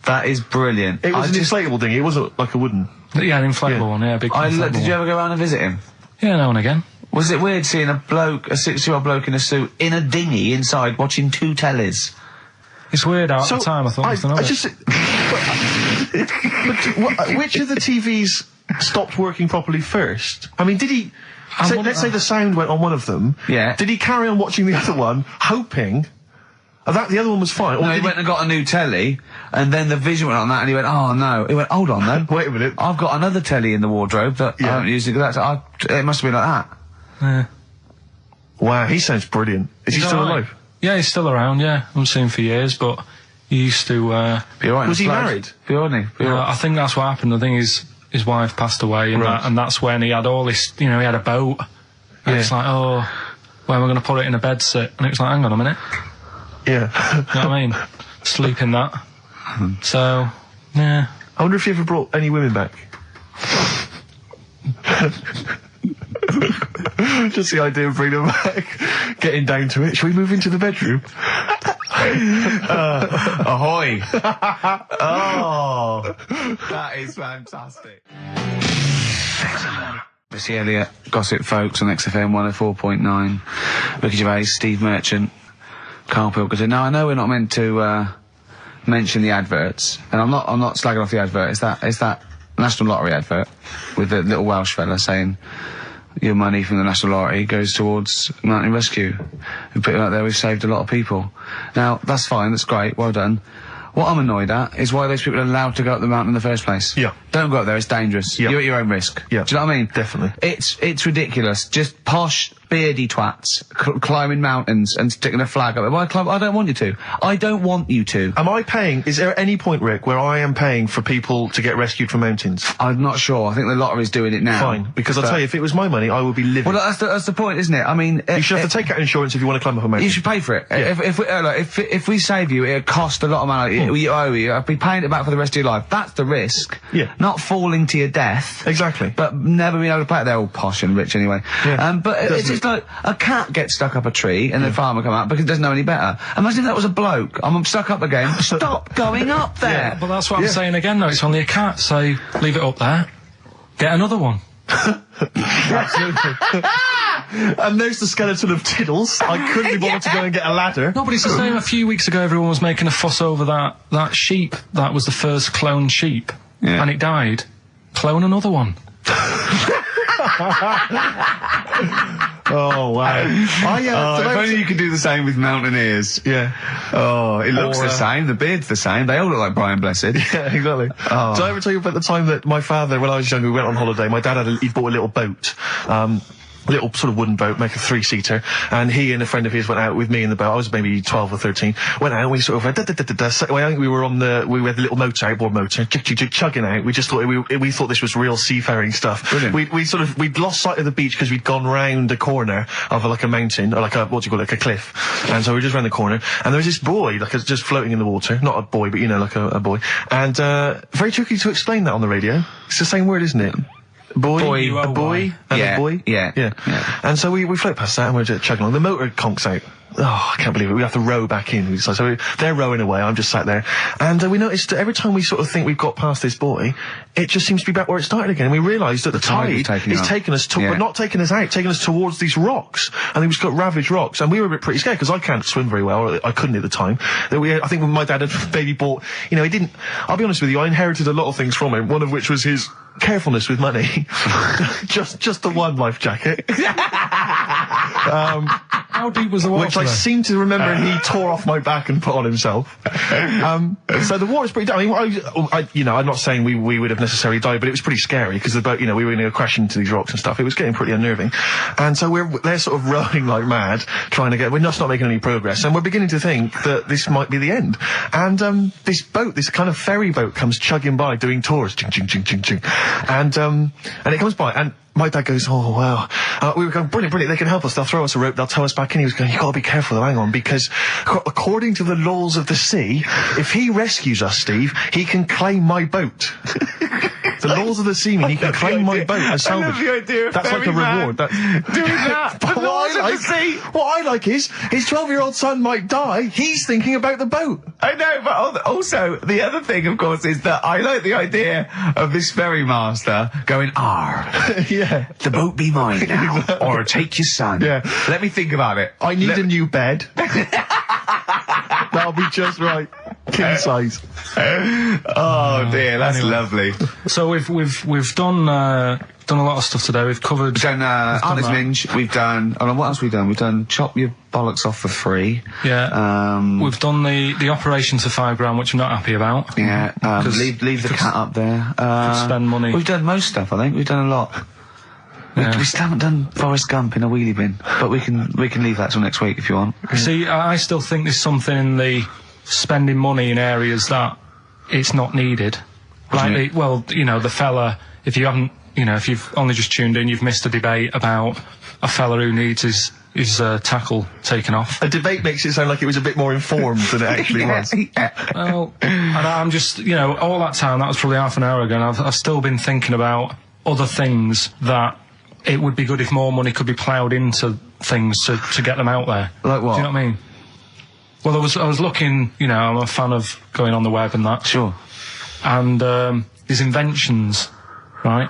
That is brilliant. It was I an inflatable dinghy, it wasn't like a wooden... Yeah, an inflatable one, yeah, big inflatable Did you one. ever go around and visit him? Yeah, now and again. Was it weird seeing a 60-year-old bloke in a suit, in a dinghy inside, watching 2 tellies? It's weird at the time, I thought. Which of the TVs stopped working properly first? I mean, did he... let's say the sound went on one of them. Yeah. Did he carry on watching the other one, hoping that the other one was fine? Or No, he did went and got a new telly, and then the vision went on that, and he went, oh no. He went, hold on though. Wait a minute. I've got another telly in the wardrobe that I haven't used. It must have been like that. Yeah. Wow, he sounds brilliant. Is he still alright. alive? Yeah, he's still around, yeah. I haven't seen him for years, but he used to... Be all right in Was the he flood. married? Be all right. Be all right. I think that's what happened. I think his wife passed away, and that's when he had all this... You know, he had a boat. And it's like, oh, where am I going to put it in a bed sit? And it was like, hang on a minute. Yeah. You know what I mean? Sleep in that. So, yeah. I wonder if he ever brought any women back. Just the idea of bringing them back, getting down to it. Shall we move into the bedroom? Ahoy! Oh, that is fantastic. Missy Elliott, Gossip Folks on XFM 104.9. Ricky Gervais, Steve Merchant, Karl Pilkington. Now I know we're not meant to mention the adverts, and I'm not slagging off the advert. It's that National Lottery advert with the little Welsh fella saying your money from the National Lottery goes towards mountain rescue. We put it out there, we've saved a lot of people. Now, that's fine, that's great, well done. What I'm annoyed at is why those people are allowed to go up the mountain in the first place. Yeah. Don't go up there, it's dangerous. Yeah. You're at your own risk. Yeah. Do you know what I mean? Definitely. It's ridiculous. Just posh, beardy twats climbing mountains and sticking a flag up there. Why climb? I don't want you to. I don't want you to. Am I paying... Is there any point, Rick, where I am paying for people to get rescued from mountains? I'm not sure. I think the lottery's doing it now. Fine. Because I'll tell you, if it was my money, I would be living. Well, that's the point, isn't it? I mean... You should have to take out insurance if you want to climb up a mountain. You should pay for it. Yeah. If we save you, it'll cost a lot of money. You owe you. I'll be paying it back for the rest of your life. That's the risk. Yeah. Not falling to your death. Exactly. But never being able to pay it. They're all posh and rich anyway. Yeah. But it's just like a cat gets stuck up a tree and the farmer come out because he doesn't know any better. Imagine if that was a bloke. I'm stuck up again. Stop going up there. Yeah, but that's what I'm saying again, though. It's only a cat, so leave it up there. Get another one. Absolutely. And there's the skeleton of Tiddles. I couldn't be bothered to go and get a ladder. No, but it's the same. A few weeks ago, everyone was making a fuss over that sheep. That was the first cloned sheep. Yeah. And it died. Clone another one. Oh, wow. If only you could do the same with mountaineers. Yeah. Oh, it looks the same. The beard's the same. They all look like Brian Blessed. Yeah, exactly. Oh. Did I ever tell you about the time that my father, when I was younger, we went on holiday, my dad he'd bought a little boat, little sort of wooden boat, make a 3-seater, and he and a friend of his went out with me in the boat. I was maybe 12 or 13. Went out and we sort of I think we were we had the little motor, outboard motor, chugging out. We just thought we thought this was real seafaring stuff. Brilliant. We'd lost sight of the beach because we'd gone round a corner of like a mountain or like a a cliff, and so we were just round the corner, and there was this buoy just floating in the water, not a boy, but like a buoy, and very tricky to explain that on the radio. It's the same word, isn't it? Buoy, a buoy, and a buoy. Yeah. And so we float past that and we're just chugging along. The motor conks out. Oh, I can't believe it. We have to row back in. So they're rowing away. I'm just sat there. And we noticed that every time we sort of think we've got past this buoy, it just seems to be back where it started again. And we realised that the tide is taking us but not taking us out, taking us towards these rocks. And we've just got ravaged rocks. And we were a bit pretty scared because I can't swim very well. Or I couldn't at the time. I think when my dad had maybe bought, he didn't, I'll be honest with you, I inherited a lot of things from him. One of which was his carefulness with money. just the one life jacket. How How deep was the water? Which I seem to remember he tore off my back and put on himself. So the water's pretty down. I mean, I'm not saying we would have necessarily died, but it was pretty scary because the boat, we were going to crash into these rocks and stuff. It was getting pretty unnerving. And so they're sort of rowing like mad, trying to we're just not making any progress. And we're beginning to think that this might be the end. And this boat, this kind of ferry boat, comes chugging by doing tours, ching, ching, ching, ching, ching. And it comes by, and my dad goes, oh, wow. We were going, brilliant, they can help us. They'll throw us a rope, they'll tow us back in. He was going, you've got to be careful, though, hang on, because according to the laws of the sea, if he rescues us, Steve, he can claim my boat. The laws of the sea mean he can claim my boat as salvage. I love the idea of that's like a reward. Doing that. But what I like is, his 12-year-old son might die, he's thinking about the boat. I know, but also, the other thing, of course, is that I like the idea of this ferrymaster going, Yeah. the boat be mine now, or take your son. Yeah. Let me think about it. I need a new bed. That'll be just right. King size. Oh dear, that's lovely. So we've done a lot of stuff today. We've covered. We've done Artist Minge. We've done. Oh, what else have we done? We've done Chop Your Bollocks Off for Free. Yeah. We've done the operation to £5 which I'm not happy about. Yeah. Leave the cat up there. Spend money. We've done most stuff. I think we've done a lot. Yeah. We still haven't done Forrest Gump in a wheelie bin, but we can leave that till next week if you want. See, I still think there's something in the spending money in areas that it's not needed. Like, the fella, if you haven't, if you've only just tuned in, you've missed a debate about a fella who needs his tackle taken off. A debate makes it sound like it was a bit more informed than it actually was. Well, and I'm just, all that time, that was probably half an hour ago, and I've still been thinking about other things that it would be good if more money could be ploughed into things to get them out there. Like what? Do you know what I mean? Well, I was looking, I'm a fan of going on the web and that. Sure. And these inventions, right?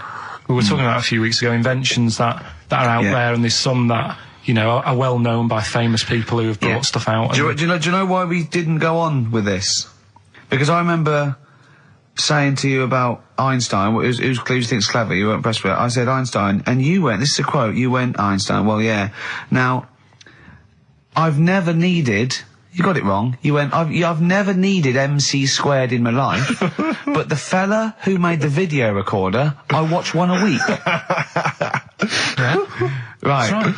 We were talking about a few weeks ago, inventions that are out there, and there's some that, are well known by famous people who have brought stuff out. Do you know why we didn't go on with this? Because I remember saying to you about Einstein, who thinks clever, you weren't impressed with it. I said Einstein, and you went, this is a quote, you went, Einstein, well, yeah. Now, I've never needed... You got it wrong. You went, I've never needed MC² in my life, but the fella who made the video recorder, I watch one a week. Yeah. Right. That's right.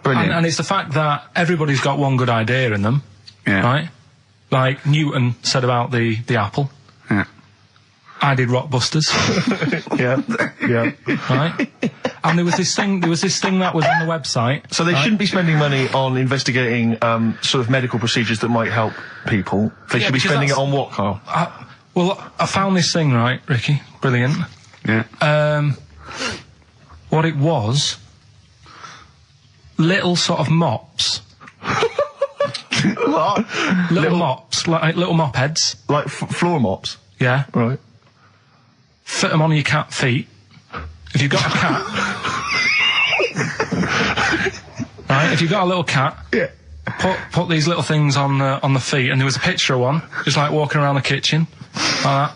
Brilliant. And it's the fact that everybody's got one good idea in them, right? Like Newton said about the apple. Yeah. I did Rockbusters. Yeah. Right? And there was this thing that was on the website. So they shouldn't be spending money on investigating sort of medical procedures that might help people. They should be spending it on what, Carl? I found this thing, right, Ricky? Brilliant. Yeah. What it was, little sort of mops. What? Little mops, like little mop heads. Like floor mops? Yeah. Right. Fit them on your cat feet. If you've got a cat... right, if you've got a little cat... Yeah. Put these little things on the feet, and there was a picture of one, just like walking around the kitchen, like that.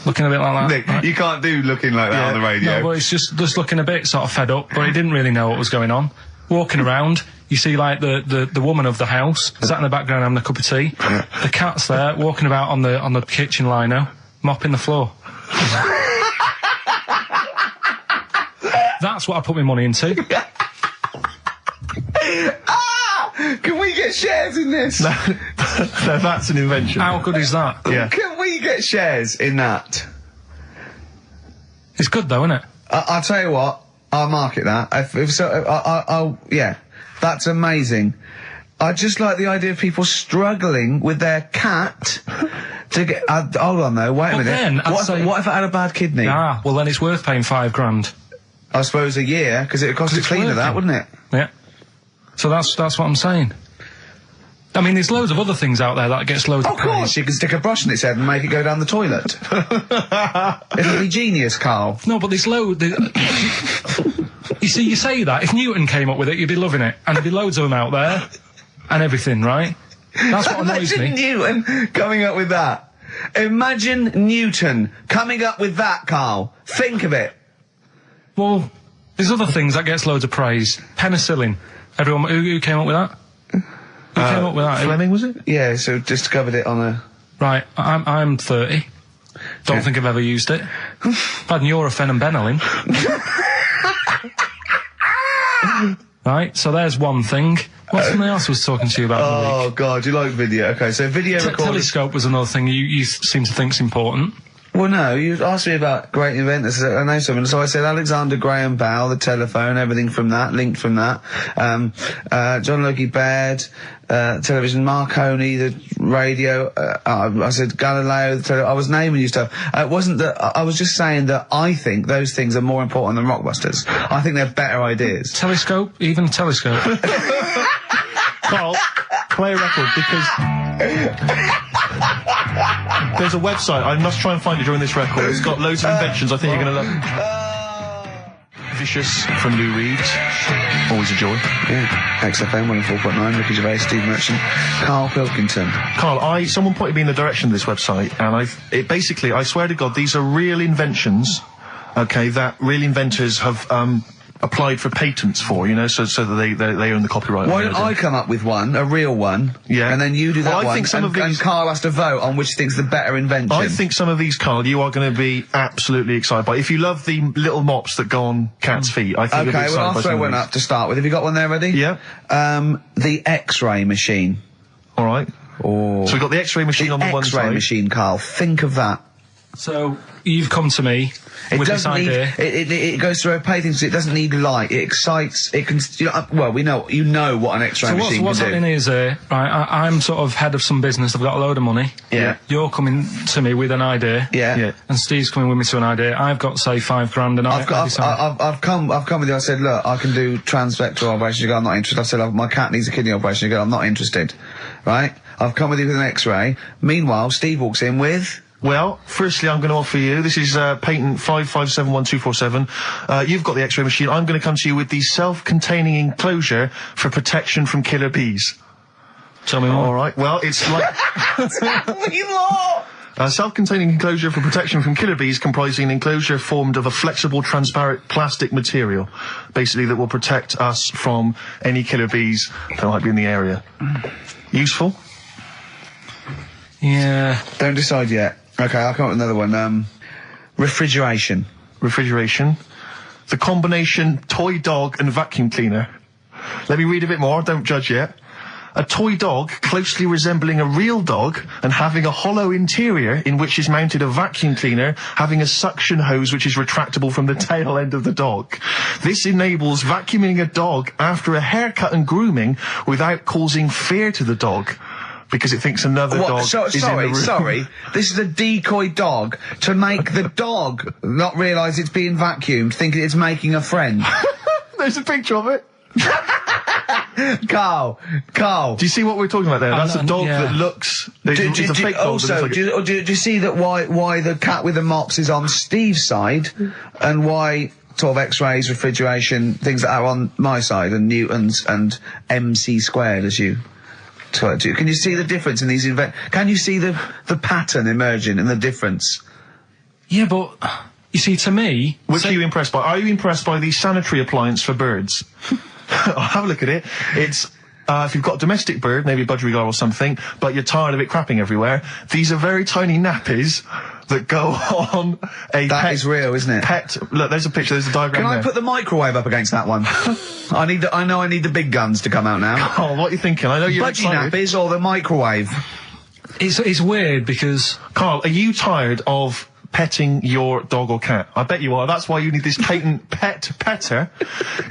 Looking a bit like that. Nick, right? you can't do looking like that on the radio. No, but it's just looking a bit sort of fed up, but he didn't really know what was going on. Walking around, you see like the woman of the house sat in the background having a cup of tea. The cat's there walking about on the kitchen lino, mopping the floor. That's what I put my money into. Can we get shares in this? No, that's an invention. How good is that? Yeah. Can we get shares in that? It's good though, isn't it? I'll tell you what, I'll market that. Yeah, that's amazing. I just like the idea of people struggling with their cat to get... hold on though, wait a minute. What if it had a bad kidney? Ah, well then it's worth paying $5,000. I suppose a year, because it would cost a cleaner that, wouldn't it? Yeah. So that's what I'm saying. I mean, there's loads of other things out there that gets loads of Of course, you can stick a brush in its head and make it go down the toilet. It'll be genius, Carl. No, but there's loads... You see, you say that. If Newton came up with it, you'd be loving it. And there'd be loads of them out there. And everything, right? That's what annoys Imagine me. Newton coming up with that. Imagine Newton coming up with that, Carl. Think of it. Well, there's other things that gets loads of praise. Penicillin. Everyone, who came up with that? Who came up with that? Fleming, was it? Yeah, so discovered it on a... Right, I'm 30. Don't think I've ever used it. I've had Nurofen and Benylin. Right, so there's one thing. What's something else I was talking to you about in the week? Oh, God, you like video. Okay, so video recorders... Telescope was another thing you seem to think's important. Well, no, you asked me about great inventors. I know someone, so I said Alexander Graham Bell, the telephone, everything from that, linked from that. John Logie Baird, television, Marconi, the radio. I said Galileo, the I was naming you stuff. It wasn't that. I was just saying that I think those things are more important than Rockbusters. I think they're better ideas. Telescope, even telescope. Carl, play a record because there's a website. I must try and find it during this record. It's got loads of inventions. I think you're going to love it. Vicious from Lou Reed. Always a joy. Yeah. XFM 104.9. Ricky Gervais, Steve Merchant, Karl Pilkington. Carl, someone pointed me in the direction of this website, and basically, I swear to God, these are real inventions. Okay, that real inventors have applied for patents for, so that they own the copyright. Why don't I come up with one, a real one, and then you do that one, and Carl has to vote on which thing's the better invention. I think some of these, Carl, you are going to be absolutely excited by. If you love the little mops that go on cats' feet, I think you'll be excited by I'll throw one up to start with. Have you got one there ready? Yeah. The X-ray machine. All right. Oh. So we've got the X-ray machine on the one side. X-ray machine, Carl. Think of that. So you've come to me with this idea. It goes through a painting, so it doesn't need light. It excites. It can. Well, we know. You know what an X-ray machine can do. What's happening is, right? I'm sort of head of some business. I've got a load of money. Yeah. You're coming to me with an idea. Yeah. And Steve's coming with me to an idea. I've got, say, $5,000, and I've come with you. I said, look, I can do transrectal operations. You go, I'm not interested. I said, my cat needs a kidney operation. You go, I'm not interested. Right? I've come with you with an X-ray. Meanwhile, Steve walks in with. Well, firstly, I'm going to offer you, this is patent 5571247. You've got the X-ray machine. I'm going to come to you with the self-containing enclosure for protection from killer bees. Tell me more. All right. Well, it's like... Tell me more! A self-containing enclosure for protection from killer bees, comprising an enclosure formed of a flexible, transparent plastic material, basically that will protect us from any killer bees that might be in the area. Useful? Yeah. Don't decide yet. Okay, I'll come up with another one. Refrigeration. Refrigeration. The combination toy dog and vacuum cleaner. Let me read a bit more, don't judge yet. A toy dog closely resembling a real dog and having a hollow interior in which is mounted a vacuum cleaner having a suction hose which is retractable from the tail end of the dog. This enables vacuuming a dog after a haircut and grooming without causing fear to the dog. Because it thinks another dog is in the room. Sorry. This is a decoy dog to make the dog not realise it's being vacuumed, thinking it's making a friend. There's a picture of it. Carl. Do you see what we're talking about there? That's a dog that looks... It's a fake dog. Also, do you see that why the cat with the mops is on Steve's side, and why... sort of X-rays, refrigeration, things that are on my side, and Newtons and MC squared, as you... Can you see the difference in these can you see the pattern emerging and the difference? Yeah, but you see, to me, which are you impressed by? Are you impressed by the sanitary appliance for birds? I'll have a look at it. It's if you've got a domestic bird, maybe a budgerigar or something, but you're tired of it crapping everywhere. These are very tiny nappies that go on a That is real, isn't it? Look, there's a picture, there's a diagram there. Can I put the microwave up against that one? I know I need the big guns to come out now. Oh, what are you thinking? I know you're Budgie nappies or the microwave? It's weird because... Carl, are you tired of petting your dog or cat? I bet you are. That's why you need this patent pet petter.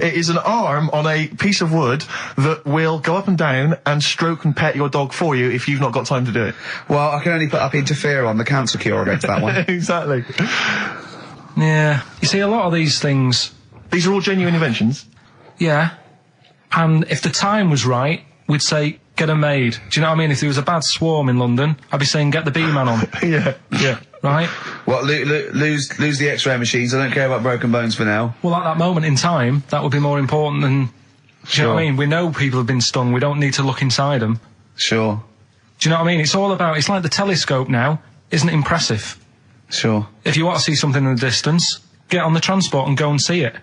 It is an arm on a piece of wood that will go up and down and stroke and pet your dog for you if you've not got time to do it. Well, I can only put up interferon, the cancer cure, against that one. Exactly. Yeah. You see, a lot of these things... These are all genuine inventions? Yeah. And if the time was right, we'd say, get 'em made. Do you know what I mean? If there was a bad swarm in London, I'd be saying, get the bee-man on. Yeah. Right? Well, lose the X-ray machines. I don't care about broken bones for now. Well, at that moment in time, that would be more important than... Do you know what I mean? We know people have been stung. We don't need to look inside them. Sure. Do you know what I mean? It's all about... It's like the telescope now. Isn't it impressive? Sure. If you want to see something in the distance, get on the transport and go and see it.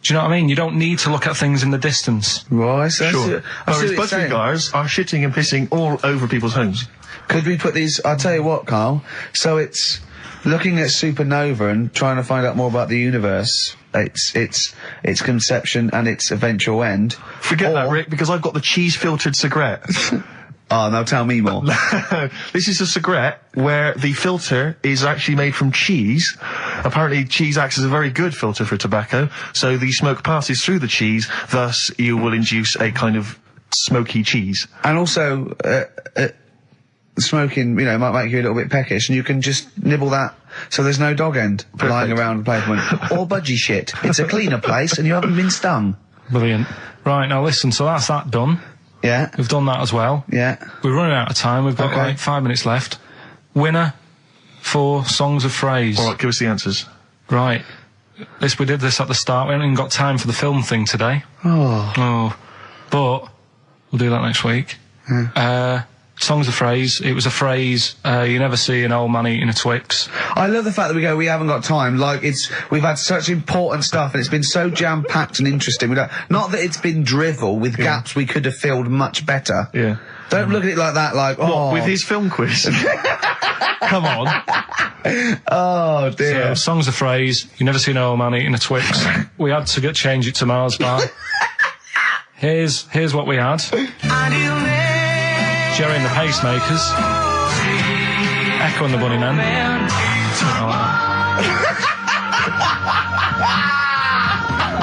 Do you know what I mean? You don't need to look at things in the distance. Right, Sure. Whereas budgie-gars are shitting and pissing all over people's homes. Could we put these... I'll tell you what, Carl. So it's looking at supernova and trying to find out more about the universe, its conception and its eventual end. Forget that, Rick, because I've got the cheese-filtered cigarette. Oh, now tell me more. This is a cigarette where the filter is actually made from cheese. Apparently, cheese acts as a very good filter for tobacco, so the smoke passes through the cheese, thus you will induce a kind of smoky cheese. And also, smoking, might make you a little bit peckish, and you can just nibble that so there's no dog end lying around the pavement. Or budgie shit. It's a cleaner place, and you haven't been stung. Brilliant. Right, now listen, so that's that done. Yeah. We've done that as well. Yeah. We're running out of time. We've got like 5 minutes left. Winner for Songs of Phrase. All right, give us the answers. Right. We did this at the start. We haven't even got time for the film thing today. Oh. But we'll do that next week. Songs of Phrase. It was a phrase you never see an old man eating a Twix. I love the fact that we haven't got time. Like, we've had such important stuff, and it's been so jam-packed and interesting. Not that it's been drivel with gaps we could have filled much better. Yeah. Don't look at it like that, like, What, with his film quiz? Come on. Oh, dear. So, Songs of Phrase. You never see an old man eating a Twix. We had to change it to Mars Bar. Here's what we had. Jerry and the Pacemakers, Echo and the Bunnymen, something like that.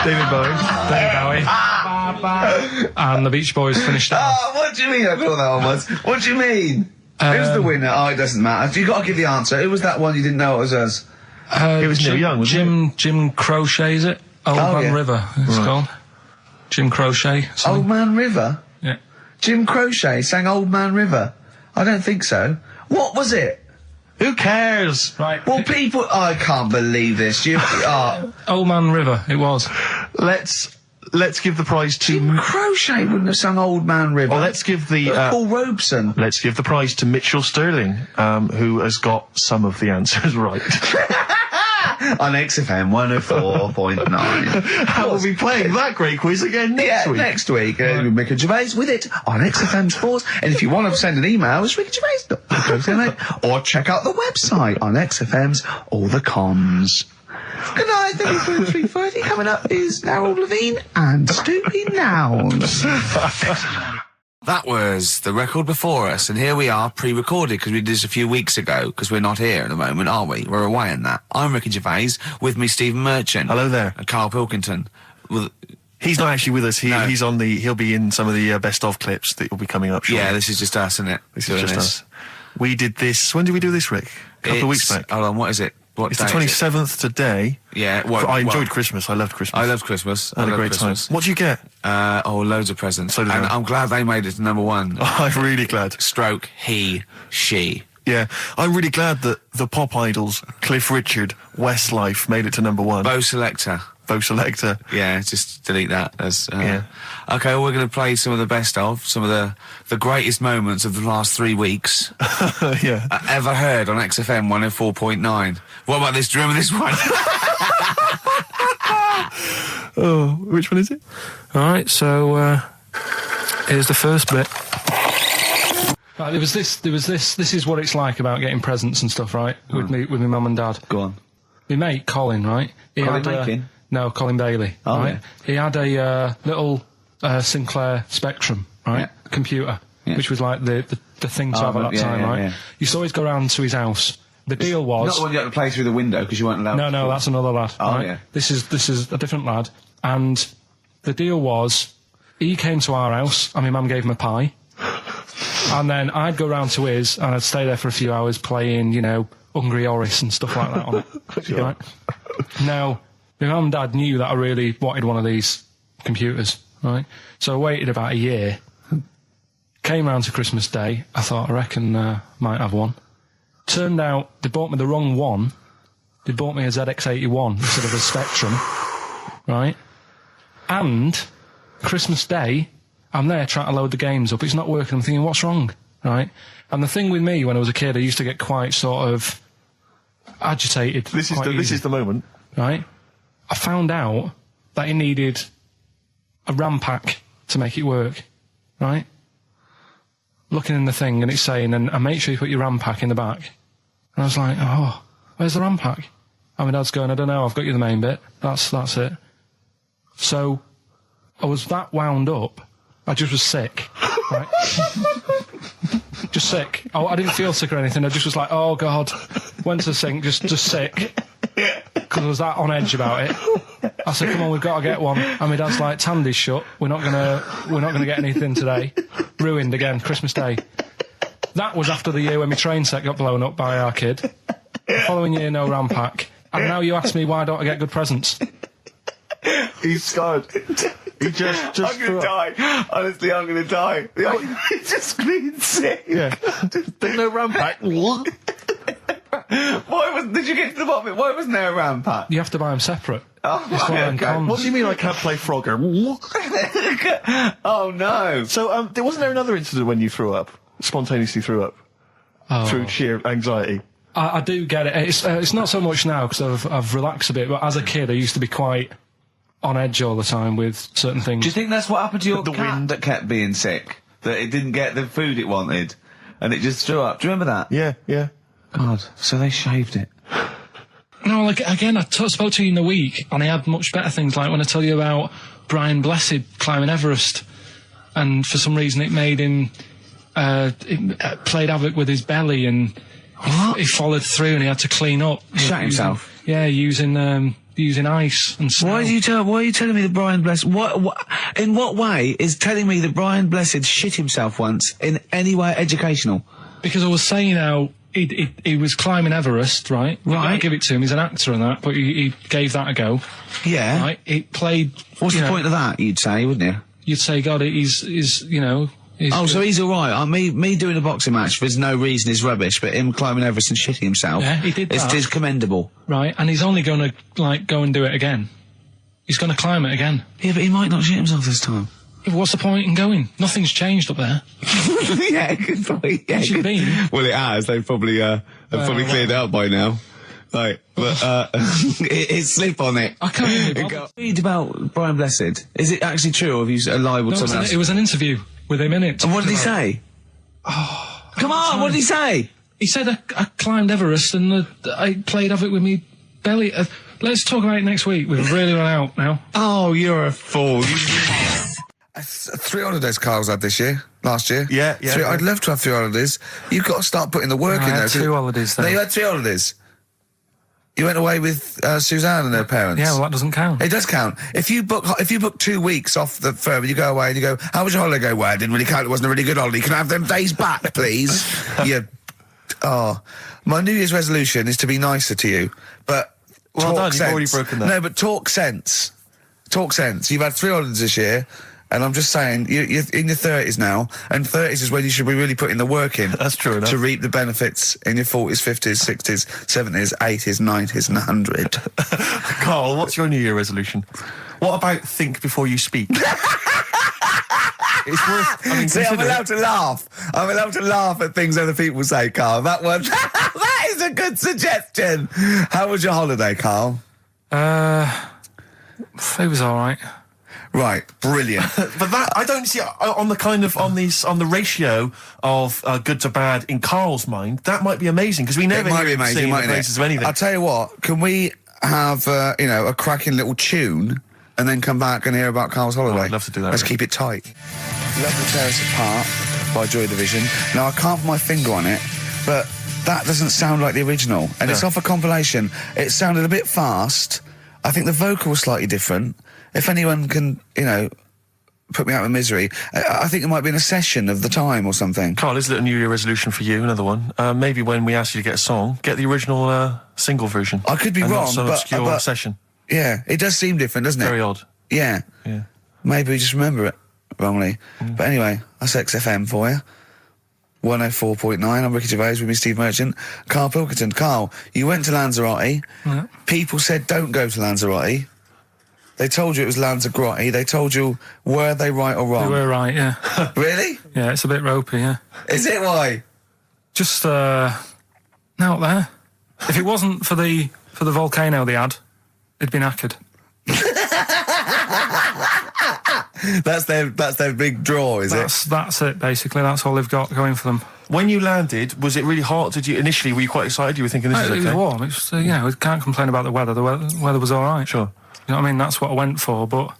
David Bowie, and the Beach Boys finished it. Oh, what do you mean I thought that one was? What do you mean? Who's the winner? Oh, it doesn't matter. You got to give the answer. Who was that one you didn't know it was us? It was Neil Young, wasn't it? Jim Crochet, is it? Old Man River, it's called. Jim Crochet. Something. Old Man River? Yeah. Jim Crochet sang Old Man River? I don't think so. What was it? Who cares? Right. Well, people... I can't believe this. Old Man River, it was. Let's give the prize to... Jim Crochet wouldn't have sung Old Man River. Well, let's give the... Paul Robeson. Let's give the prize to Mitchell Sterling, who has got some of the answers right. On XFM 104.9. How will we be playing that great quiz again next week? Next week. Ricky Gervais with it on XFM Sports. And if you want to send an email, it's rickygervais.com. Or check out the website on XFM's All the Cons. Good night, 3:30. Coming up is Harold Levine and Stoopy Nouns. That was the record before us, and here we are, pre-recorded, because we did this a few weeks ago, because we're not here at the moment, are we? We're away in that. I'm Ricky Gervais, with me Stephen Merchant. Hello there. And Karl Pilkington. He's not actually with us. He'll be in some of the best of clips that will be coming up shortly. Yeah, this is just us, isn't it? This is just us. We did this, when did we do this, Rick? A couple of weeks back. Hold on, what is it? It's the 27th today. Yeah. I enjoyed Christmas. I loved Christmas. I loved Christmas. I had a great time. What'd you get? Loads of presents. So did and I. I'm glad they made it to number one. Oh, I'm really glad. Stroke, he, she. Yeah. I'm really glad that the pop idols, Cliff Richard, Westlife, made it to number one. Bo Selector. Yeah, just delete that. Yeah. Okay, well, we're going to play some of the best of, some of the greatest moments of the last 3 weeks. Yeah. Ever heard on XFM 104.9. What about this? Do you remember this one? Oh, which one is it? Alright, so, here's the first bit. Right, there was this, this is what it's like about getting presents and stuff, right? With my mum and dad. Go on. My mate, Colin, right? Colin Makin? No, Colin Bailey. Oh, right? yeah. He had a little Sinclair Spectrum, right? Yeah. Computer, which was like the thing to have at that time, right? Yeah. You used to always go round to his house. The deal was... Not the one you had to play through the window because you weren't allowed to. No, that's another lad. Oh, right? yeah. This is a different lad. And the deal was, he came to our house, and my mum gave him a pie. And then I'd go round to his, and I'd stay there for a few hours playing, Hungry Horace and stuff like that on it. Sure. Right? Now, my mum and dad knew that I really wanted one of these computers, right? So I waited about a year. Came round to Christmas Day. I thought, I reckon might have one. Turned out they bought me the wrong one. They bought me a ZX81 instead of a Spectrum, right? And Christmas Day, I'm there trying to load the games up. It's not working. I'm thinking, what's wrong, right? And the thing with me when I was a kid, I used to get quite sort of agitated. This is the moment. Right? I found out that he needed a RAM pack to make it work, right? Looking in the thing and it's saying, and make sure you put your RAM pack in the back. And I was like, oh, where's the RAM pack? And my dad's going, I don't know, I've got you the main bit. That's it. So, I was that wound up, I just was sick, right? Just sick. Oh, I didn't feel sick or anything, I just was like, oh God. Went to the sink, just sick. Because I was that on edge about it. I said, come on, we've got to get one. And my dad's like, Tandy's shut, we're not gonna get anything today. Ruined again, Christmas Day. That was after the year when my train set got blown up by our kid. The following year, no RAM pack. And now you ask me why don't I get good presents? He's scarred. He just I'm gonna die. Honestly, I'm gonna die. He's just screaming sick. Yeah. There's no RAM pack. What? Did you get to the bottom of it? Why wasn't there a RAM pack? You have to buy them separate. Oh, It's one of them okay. cons. What do you mean I can't play Frogger? Oh no. So, wasn't there another incident when you threw up? Spontaneously threw up? Oh. Through sheer anxiety? I do get it. It's not so much now because I've relaxed a bit, but as a kid I used to be quite on edge all the time with certain things. Do you think that's what happened to your The cat wind. that kept being sick? That it didn't get the food it wanted, and it just threw up. Do you remember that? Yeah. God, so they shaved it. No, like, again, I spoke to you in the week, and I had much better things, like when I tell you about Brian Blessed climbing Everest, and for some reason it made him, it played havoc with his belly, and he followed through, and he had to clean up. Shut himself? Yeah, using ice and snow. Why are you telling me that Brian Blessed? In what way is telling me that Brian Blessed shit himself once in any way educational? Because I was saying how he was climbing Everest, right? You gotta Right. give it to him, he's an actor and that, but he gave that a go, Yeah. right? It played... What's you the know, point of that? You'd say, wouldn't you? You'd say, God, he's you know... Oh, so he's all right. Me doing a boxing match for no reason is rubbish, but him climbing Everest and shitting himself, Yeah, he did that. is commendable. Right, and he's only going to, like, go and do it again. He's going to climb it again. Yeah, but he might not shit himself this time. What's the point in going? Nothing's changed up there. Yeah, good point. Yeah, Where's it been? Well, it has. They've probably cleared it up by now. Like, but it's slip on it. I can't even be bothered. Read about Brian Blessed. Is it actually true, or have you lied with No, someone else? it was an interview with him in it. And what did he say? Come on, what did he say? He said I climbed Everest and I played havoc with me belly. Let's talk about it next week. We've really run out now. Oh, you're a fool. 3 holidays Carl's had last year. Yeah. I'd love to have 3 holidays. You've got to start putting the work No, in I there. had 2 holidays, though. No, you had 3 holidays. You went away with Suzanne and her parents. Yeah, well, that doesn't count. It does count. If you book 2 weeks off the firm and you go away and you go, how was your holiday? Go, well, I didn't really count. It wasn't a really good holiday. Can I have them days back, please? My New Year's resolution is to be nicer to you, but Well talk done, you've sense. already broken that. No, but talk sense. Talk sense. You've had 3 holidays this year, and I'm just saying, you're in your 30s now, and 30s is when you should be really putting the work in. That's true enough. To reap the benefits in your 40s, 50s, 60s, 70s, 80s, 90s, and 100. Carl, what's your New Year resolution? What about think before you speak? It's worth... I mean, See, I'm consider it. allowed to laugh. I'm allowed to laugh at things other people say, Carl. That one, that is a good suggestion. How was your holiday, Carl? It was all right. Right, brilliant. But that, I don't see, on the ratio of good to bad in Carl's mind, that might be amazing, because we never It might hear be him amazing, singing the mightn't praises it? of anything. I'll tell you what, can we have, a cracking little tune and then come back and hear about Carl's holiday? I'd love to do that, Let's really. keep it tight. Love to Tear Us Apart by Joy Division. Now, I can't put my finger on it, but that doesn't sound like the original. And it's off a compilation. It sounded a bit fast. I think the vocal was slightly different. If anyone can, put me out of misery, I think it might be in a session of the time or something. Carl, is it a New Year resolution for you? Another one. Maybe when we ask you to get a song, get the original single version. I could be and wrong, not some but- obscure but- session. Yeah, it does seem different, doesn't it? Very odd. Yeah. Yeah. Maybe we just remember it wrongly. But anyway, that's XFM for you. 104.9, I'm Ricky Gervais with me, Steve Merchant. Karl Pilkington. Carl, you went to Lanzarote. Yeah. People said don't go to Lanzarote. They told you it was Lanzarote. They told you, were they right or We wrong? were right, yeah. Really? Yeah, it's a bit ropey, yeah. Is it why? Just, out there. If it wasn't for the volcano they had, it'd been knackered. That's their big draw, is it? That's it, basically. That's all they've got going for them. When you landed, was it really hot? Were you quite excited? You were thinking, this is okay? It was warm. It's, you know, we can't complain about the weather. The weather was all right. Sure. You know what I mean? That's what I went for, but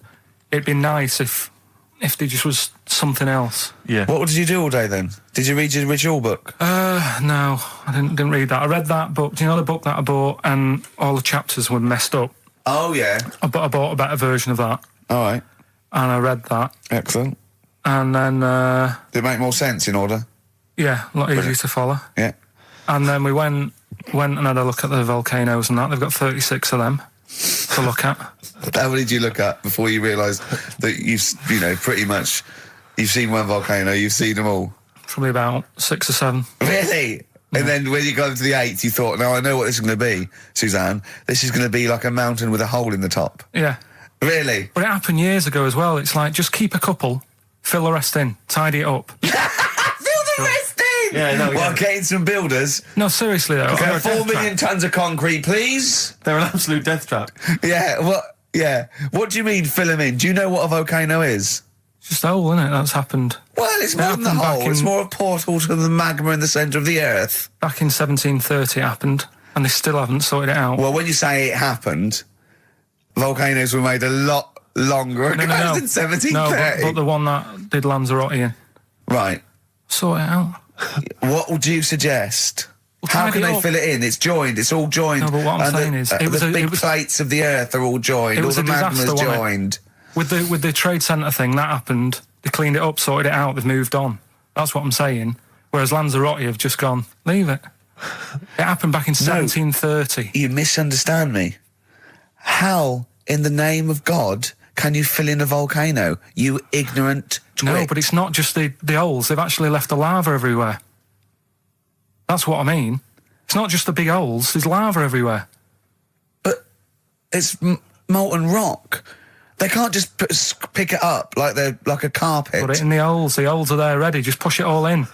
it'd be nice if there just was something else. Yeah. What did you do all day then? Did you read your ritual book? No, I didn't read that. I read that book. Do you know the book that I bought and all the chapters were messed up? Oh, yeah. I bought a better version of that. All right. And I read that. Excellent. And then... Did it make more sense in order? Yeah, a lot easier to follow. Yeah. And then we went and had a look at the volcanoes and that. They've got 36 of them to look at. How many did you look at before you realised that pretty much, you've seen one volcano, you've seen them all? Probably about 6 or 7. Really? Yeah. And then when you got to the 8th, you thought, now I know what this is going to be, Suzanne. This is going to be like a mountain with a hole in the top. Yeah. Really? But it happened years ago as well. It's like, just keep a couple, fill the rest in, tidy it up. Fill the rest in! Yeah, no, Well, getting some builders. No, seriously though. Okay, 4 million tonnes of concrete, please. They're an absolute death trap. Yeah, what do you mean fill them in? Do you know what a volcano is? It's just a hole, isn't it? That's happened. Well, it's more than the hole. It's more a portal to the magma in the centre of the earth. Back in 1730 it happened, and they still haven't sorted it out. Well, when you say it happened, volcanoes were made a lot longer ago than 1730. No, but the one that did Lanzarote in. Right. Sort it out. What would you suggest? Well, How can tidy they up. fill it in? It's joined. It's all joined. No, but what I'm And saying is, the big plates of the earth are all joined. It All was the a disaster, magma's wasn't it? joined. With the trade centre thing, that happened. They cleaned it up, sorted it out, they've moved on. That's what I'm saying. Whereas Lanzarote have just gone, leave it. It happened back in 1730. You misunderstand me. How, in the name of God, can you fill in a volcano? You ignorant twit. No, but it's not just the holes. They've actually left the lava everywhere. That's what I mean. It's not just the big holes. There's lava everywhere. But it's molten rock. They can't just pick it up like they're like a carpet. Put it in the holes. The holes are there ready. Just push it all in.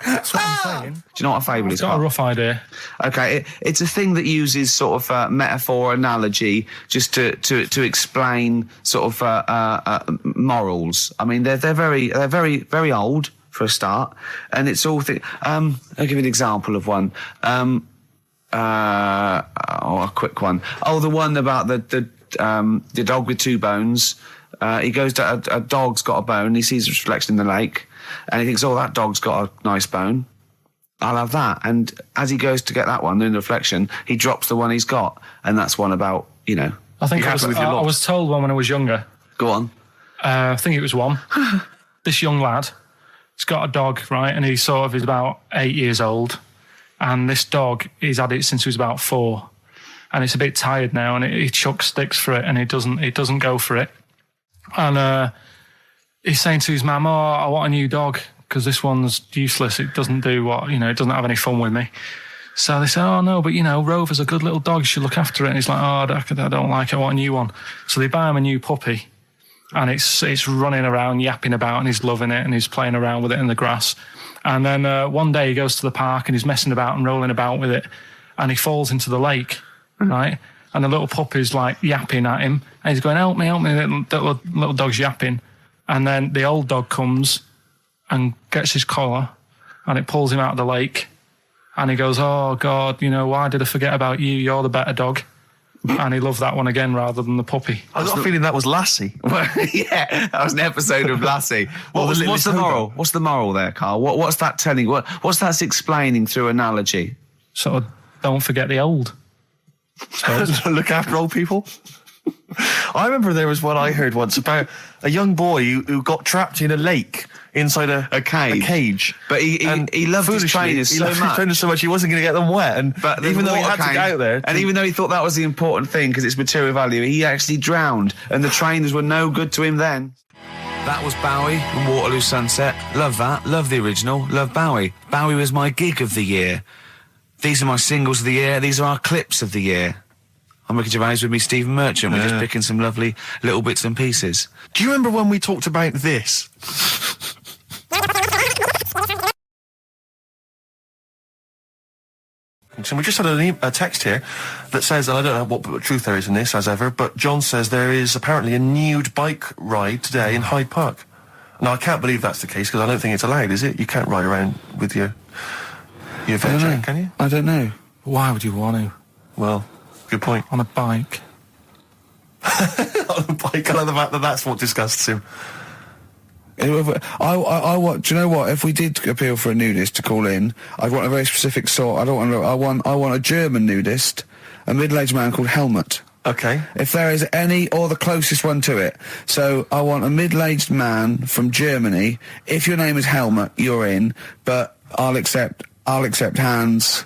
That's what I'm saying. Do you know what a fable is? I've got a Carl? rough idea. Okay, it's a thing that uses sort of metaphor, analogy, just to explain sort of morals. I mean, they're very old for a start, and it's all. I'll give you an example of one. A quick one. Oh, the one about the dog with 2 bones. He goes to a dog's got a bone. He sees a reflection in the lake, and he thinks, "Oh, that dog's got a nice bone. I'll have that." And as he goes to get that one in the reflection, he drops the one he's got, and that's one about I think You I have was, it with your I lot. was told one when I was younger. Go on. I think it was one. This young lad, he's got a dog, right, and he sort of is about 8 years old, and this dog, he's had it since he was about 4, and it's a bit tired now, and he chucks sticks for it, and it doesn't go for it, and he's saying to his mum, "Oh, I want a new dog because this one's useless. It doesn't do what it doesn't have any fun with me." So they say, "Oh no, but Rover's a good little dog. You should look after it." And he's like, "Oh, I don't like it. I want a new one." So they buy him a new puppy. And it's running around, yapping about, and he's loving it, and he's playing around with it in the grass. And then one day he goes to the park, and he's messing about and rolling about with it, and he falls into the lake, right? And the little puppy's like yapping at him, and he's going, "Help me, help me." The little dog's yapping. And then the old dog comes and gets his collar, and it pulls him out of the lake. And he goes, "Oh, God, why did I forget about you? You're the better dog." And he loved that one again rather than the puppy. I got a feeling that was Lassie. Well, yeah, that was an episode of Lassie. What's the moral? What's the moral there, Carl? What's that telling? What's that explaining through analogy? Sort of, don't forget the old. Look after old people. I remember there was one I heard once about a young boy who got trapped in a lake inside a cage. But he loved his trainers so much. His trainers so much he wasn't going to get them wet. But even though he had to get out there, and even though he thought that was the important thing because it's material value, he actually drowned, and the trainers were no good to him then. That was Bowie and Waterloo Sunset. Love that. Love the original. Love Bowie. Bowie was my gig of the year. These are my singles of the year. These are our clips of the year. I'm Ricky Gervais, with me Stephen Merchant. We're just picking some lovely little bits and pieces. do you remember when we talked about this? Pilkington. We just had a text here that says, and I don't know what truth there is in this, as ever, but John says there is apparently a nude bike ride today in Hyde Park. Now, I can't believe that's the case, because I don't think it's allowed, is it? You can't ride around with your veg out, can you? I don't know. Why would you want to? Well, good point. On a bike. On a bike, I like the fact that that's what disgusts him. I want. Do you know what? If we did appeal for a nudist to call in, I'd want a very specific sort. I don't want. I want a German nudist, a middle-aged man called Helmut. Okay. If there is any, or the closest one to it. So I want a middle-aged man from Germany. If your name is Helmut, you're in. But I'll accept Hans.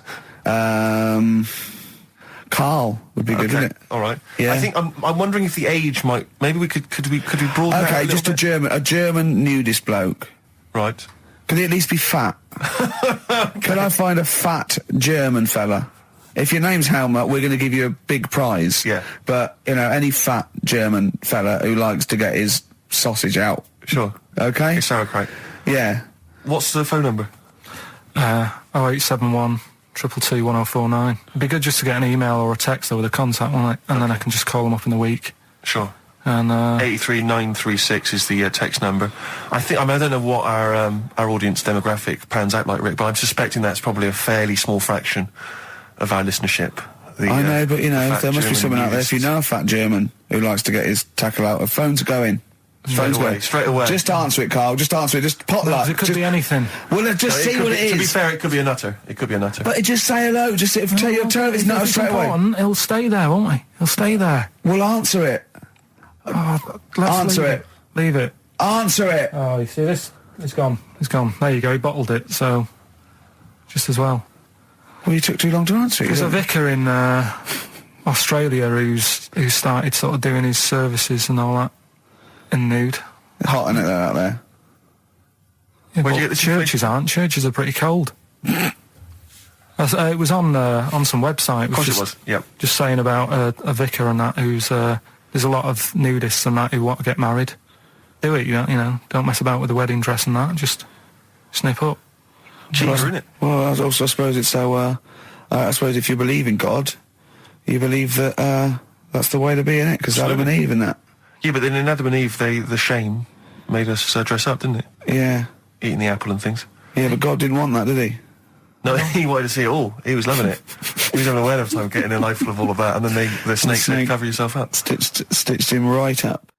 Carl would be good, wouldn't it? All right. Yeah. I think I'm wondering if the age might. Maybe we could we broaden that Okay, out just a German nudist bloke. Right. Could he at least be fat? Could I find a fat German fella? If your name's Helmut, we're going to give you a big prize. Yeah. But, you know, any fat German fella who likes to get his sausage out. Sure. Okay? It's sauerkraut. Yeah. What's the phone number? 0871 222 1049. It'd be good just to get an email or a text over the contact, wouldn't it? And then I can just call them up in the week. Sure. And 83936 is the text number. I don't know what our audience demographic pans out like, Rick, but I'm suspecting that's probably a fairly small fraction of our listenership. I know, but, you know, there must be German someone out there, if you know a fat German who likes to get his tackle out, phones are going. Straight away. Just answer it, Carl. Just answer it. Just pot that. it could be anything. Well, just see what it is. To be fair, it could be a nutter. But just say hello. Just tell his nutter straight away. He'll stay there, won't he? He'll stay there. Well, answer it. Answer it. Leave it. Answer it. Oh, you see this? It's gone. It's gone. There you go. He bottled it, so just as well. Well, you took too long to answer it. There's a vicar in Australia who's started sort of doing his services and all that in nude. Hot, isn't it, out there? Yeah, Where'd but you get the churches aren't. Churches are pretty cold. It was on some website. Of course it was, yep. Just saying about a vicar and that who's there's a lot of nudists and that who want to get married. Do it, you know. Don't mess about with the wedding dress and that. Just snip up. Cheaper, isn't it? Well, I suppose it's so. I suppose if you believe in God, you believe that that's the way to be, innit? Because Adam and Eve and that. Yeah, but then in Adam and Eve, the shame made us dress up, didn't it? Yeah. Eating the apple and things. Yeah, but God didn't want that, did he? No, he wanted to see it all. He was loving it. He was having a whale of time getting a life full of all of that, and then the snake said, cover yourself up. Stitched him right up.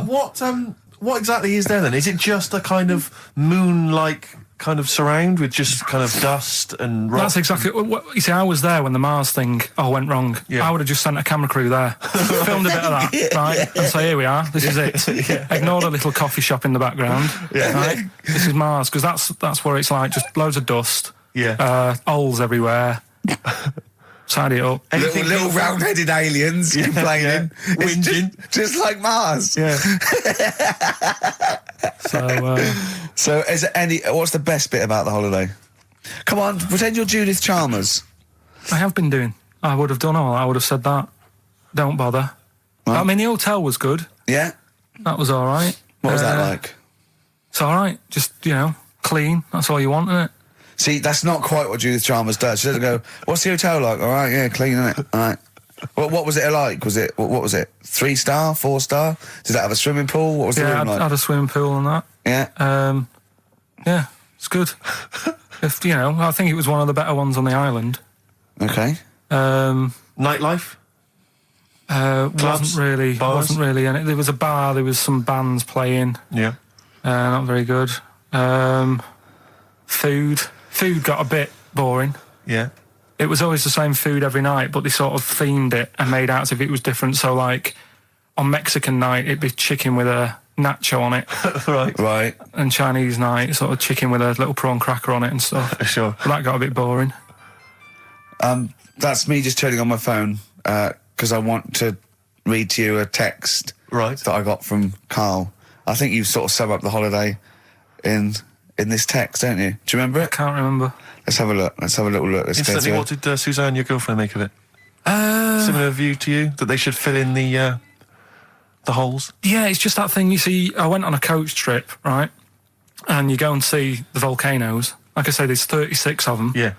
What exactly is there then? Is it just a kind of moon-like kind of surround with just kind of dust and rock? That's exactly what you see. I was there when the Mars thing went wrong. Yeah. I would have just sent a camera crew there, filmed a bit of that, right, and say, here we are, this is it. Ignore the little coffee shop in the background. Right? This is Mars, because that's where it's like just loads of dust, holes everywhere. Tidy it up. Little round-headed aliens complaining, whinging, just like Mars. Yeah. So, is there any? What's the best bit about the holiday? Come on, pretend you're Judith Chalmers. I have been doing. I would have done all. I would have said that. Don't bother. Right. I mean, the hotel was good. Yeah. That was all right. What was that like? It's all right. Just clean. That's all you want, isn't it? See, that's not quite what Judith Chalmers does. She doesn't go, what's the hotel like? All right, yeah, clean, innit? All right. What was it like? What was it? 3-star, 4-star? Did it have a swimming pool? What was the room like? Had a swimming pool and that. Yeah. Yeah, it's good. I think it was one of the better ones on the island. Okay. Nightlife? Wasn't really. And there was a bar. There was some bands playing. Yeah. Not very good. Food got a bit boring. Yeah. It was always the same food every night, but they sort of themed it and made out as if it was different. So, like, on Mexican night, it'd be chicken with a nacho on it. Right. And Chinese night, sort of chicken with a little prawn cracker on it and stuff. Sure. But that got a bit boring. That's me just turning on my phone, because I want to read to you a text that I got from Carl. I think you sort of sum up the holiday in this text, don't you? Do you remember it? I can't remember. Let's have a look. Let's have a little look. Instantly, what did Suzanne, your girlfriend, make of it? Similar view to you, that they should fill in the holes? Yeah, it's just that thing. You see, I went on a coach trip, right? And you go and see the volcanoes. Like I say, there's 36 of them. Yeah.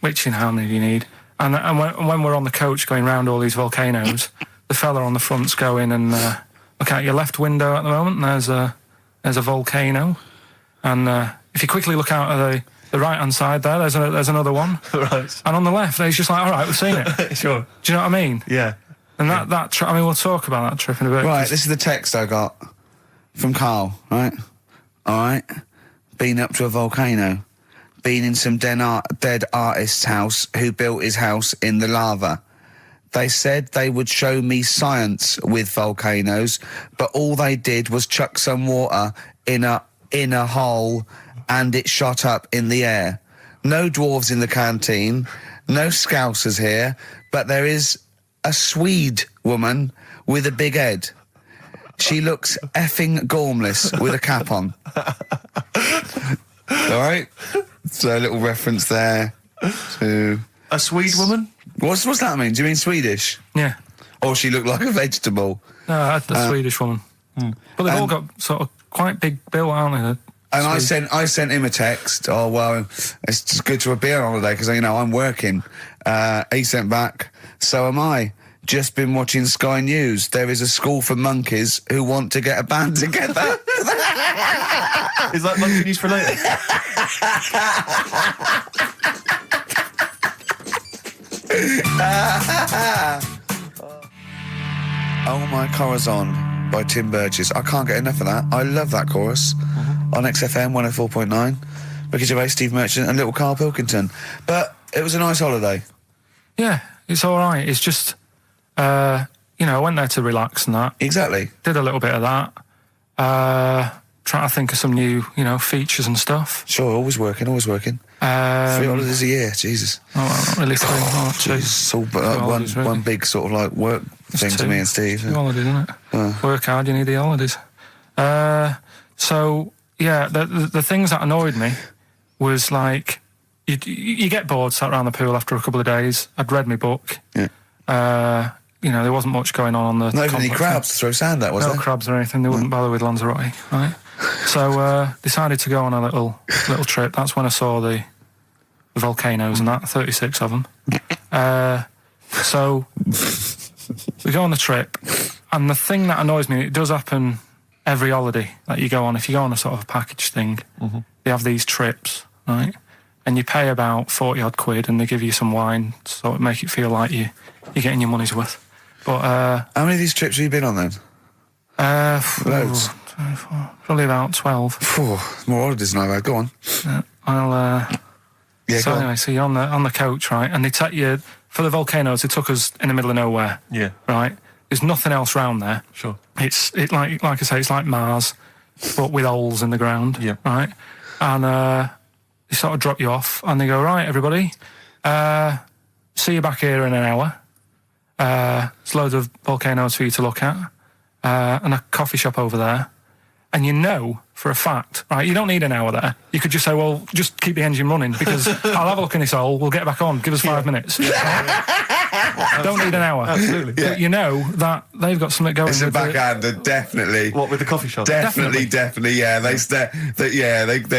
which how many do you need? And when we're on the coach going round all these volcanoes, the fella on the front's going and look out your left window at the moment, and there's a volcano. And if you quickly look out of the right-hand side there's another one. Right. And on the left, he's just like, all right, we've seen it. Sure. Do you know what I mean? Yeah. And that trip, I mean, we'll talk about that trip in a bit. Right, this is the text I got from Karl, right? All right. Been up to a volcano. Been in some dead artist's house who built his house in the lava. They said they would show me science with volcanoes, but all they did was chuck some water in a hole and it shot up in the air. No dwarves in the canteen, no scousers here, but there is a Swede woman with a big head. She looks effing gormless with a cap on. All right? So a little reference there to... A Swede woman? What's that mean? Do you mean Swedish? Yeah. Or she looked like a vegetable? No, the Swedish woman. But they've all got sort of quite big bill, aren't they? And I sent him a text. Oh, well, it's just good to have been on holiday because, you know, I'm working. He sent back, so am I. Just been watching Sky News. There is a school for monkeys who want to get a band together. Is that monkey news for later? Oh My Corazon by Tim Burgess. I can't get enough of that. I love that chorus. On XFM 104.9. Ricky Gervais, Steve Merchant and little Karl Pilkington. But it was a nice holiday. Yeah, it's all right. It's just, you know, I went there to relax and that. Exactly. Did a little bit of that. Trying to think of some new, you know, features and stuff. Sure, always working. 3 holidays a year, Jesus. Oh, well, not really 3. Oh, two. It's all holidays, really. one big sort of like work thing to me and Steve. 2 holidays, isn't it? Work hard, you need the holidays. So, yeah, the things that annoyed me was like, you get bored sat around the pool after a couple of days. I'd read my book. Yeah. You know, there wasn't much going on the Not even any complex. crabs to throw sand at, was there? No crabs or anything. They wouldn't bother with Lanzarote, right? So decided to go on a little trip. That's when I saw the volcanoes and that, 36 of them. So we go on the trip, and the thing that annoys me, it does happen every holiday that you go on. If you go on a sort of a package thing, they have these trips, right? And you pay about 40 odd quid, and they give you some wine, so it make it feel like you're getting your money's worth. But how many of these trips have you been on then? Loads. Probably about 12. More holidays than I've had. Go on. Yeah, So go anyway, on. so you're on the coach, right? And they take you for the volcanoes. They took us in the middle of nowhere. Yeah. Right. There's nothing else round there. Sure. It's like I say, it's like Mars, but with holes in the ground. Yeah. Right. And they sort of drop you off, and they go, right, everybody, see you back here in an hour. There's loads of volcanoes for you to look at, and a coffee shop over there. And you know for a fact, right, you don't need an hour there. You could just say, well, just keep the engine running because I'll have a look in this hole, we'll get back on, give us 5 minutes. Don't need an hour. Absolutely. But you know that they've got something going It's a with the- backhander, definitely. What, with the coffee shop? Definitely, yeah. They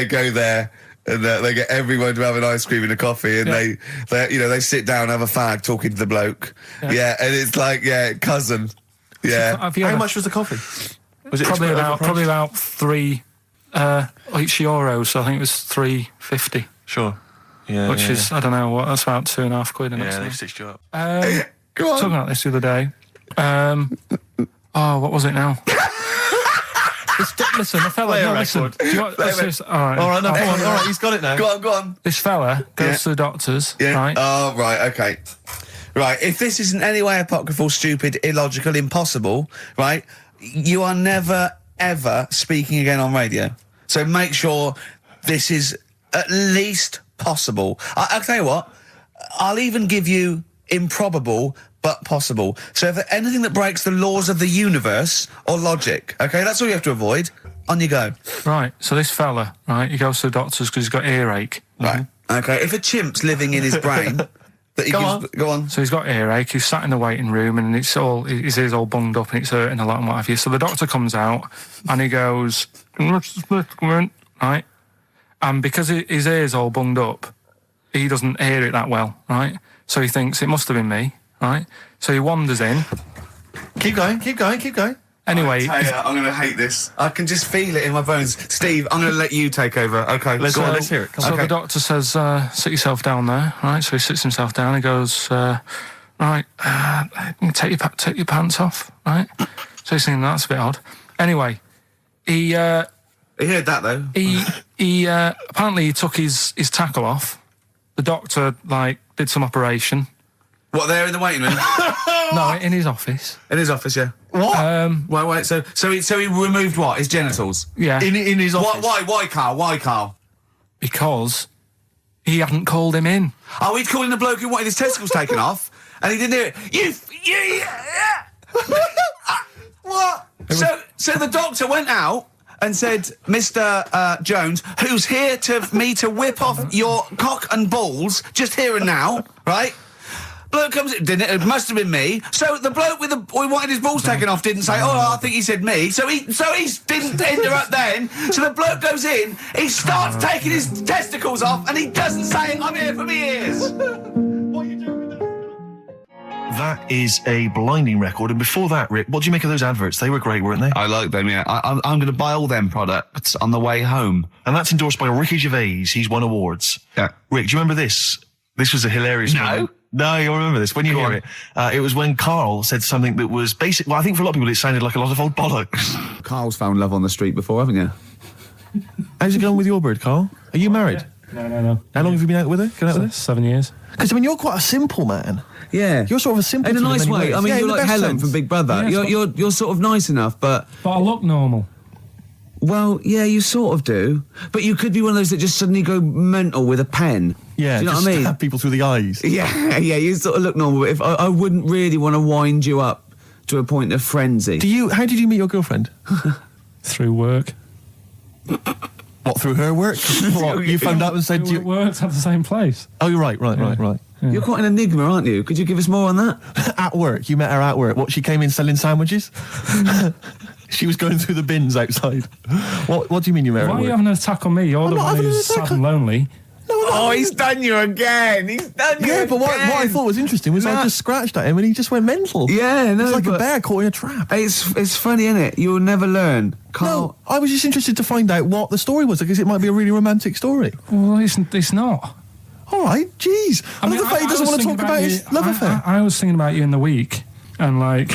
go there and they get everyone to have an ice cream and a coffee, and they sit down, have a fag, talking to the bloke. Yeah, and it's like, cousin. Yeah. Have you How ever- much was the coffee? Was it Probably overpriced? about 3 each euros, so I think it was 3.50, Sure. Yeah. which is, I don't know, what, that's about 2.5 quid. Yeah, Yeah, they stitched you up. Go on. talking about this the other day. What was it now? Listen, the fella. Play a No, listen. record. Do you want, let's just, all right. All right, no, I'll go play on. it. All right, he's got it now. Go on. This fella goes Yeah. to the doctors, Yeah. right? Oh, right, okay. Right, if this is in any way apocryphal, stupid, illogical, impossible, right, you are never, ever speaking again on radio. So make sure this is at least possible. I'll tell you what, I'll even give you improbable, but possible. So if anything that breaks the laws of the universe or logic, okay, that's all you have to avoid. On you go. Right, so this fella, right, he goes to the doctors because he's got earache. Right, okay, if a chimp's living in his brain... That he go on. So he's got earache, he's sat in the waiting room and his ear's all bunged up and it's hurting a lot and what have you. So the doctor comes out and he goes, right? And because his ear's all bunged up, he doesn't hear it that well, right? So he thinks it must have been me, right? So he wanders in. Keep going. Anyway, I'm going to hate this. I can just feel it in my bones. Steve, I'm going to let you take over. Okay, Let's hear it. Come so on. the doctor says, sit yourself down there, right? So he sits himself down. He goes, right, take your pants off, right? So he's thinking that's a bit odd. Anyway, he heard that though. he apparently he took his tackle off. The doctor did some operation. What, there in the waiting room? No, in his office. In his office, yeah. What? Wait. So he removed what? His genitals. Yeah. In his office? Why, Carl? Why, Carl? Because he hadn't called him in. Oh, he'd called in the bloke who wanted his testicles taken off, and he didn't do it. What? So the doctor went out and said, Mr. Jones, who's here to whip off your cock and balls just here and now, right? Bloke comes in, didn't it? It must have been me. So the bloke who wanted his balls taken off didn't say, I think he said me. So he didn't interrupt then. So the bloke goes in, he starts taking his testicles off, and he doesn't say, I'm here for me ears. What are you doing with that? That is a blinding record. And before that, Rick, what do you make of those adverts? They were great, weren't they? I like them, yeah. I'm going to buy all them products on the way home. And that's endorsed by Ricky Gervais. He's won awards. Yeah. Rick, do you remember this? This was a hilarious moment. No, you'll remember this when you hear it. It was when Karl said something that was basic. Well, I think for a lot of people it sounded like a lot of old bollocks. Carl's found love on the street before, haven't you? How's it going with your bird, Karl? Are you married? No. How long have you been out with her? Going out with her? 7 years. Because, you're quite a simple man. Yeah. You're sort of a simple In a nice way. I mean, you're like Helen from Big Brother. Yeah, You're sort of nice enough, but I look normal. well, yeah, you sort of do. But you could be one of those that just suddenly go mental with a pen. Yeah, do you know just what I mean? stab people through the eyes. Yeah, you sort of look normal. But if I wouldn't really want to wind you up to a point of frenzy. How did you meet your girlfriend? Through work. What, through her work? What, you phoned up and said... We worked at the same place. Oh, you're right. Yeah. You're quite an enigma, aren't you? Could you give us more on that? At work, you met her at work. What, she came in selling sandwiches? She was going through the bins outside. What do you mean you met her at Why are work? you having an attack on me? You're the not one having an who's attack sad and lonely. Oh, he's done you again. He's done you Yeah, but what I thought was interesting was I just scratched at him and he just went mental. Yeah, no, It's like a but bear caught in a trap. It's funny, isn't it? You'll never learn. No, I was just interested to find out what the story was, because it might be a really romantic story. Well, it's not. All right, jeez. I love the fact he doesn't want to talk about his love affair. I was thinking about you in the week, and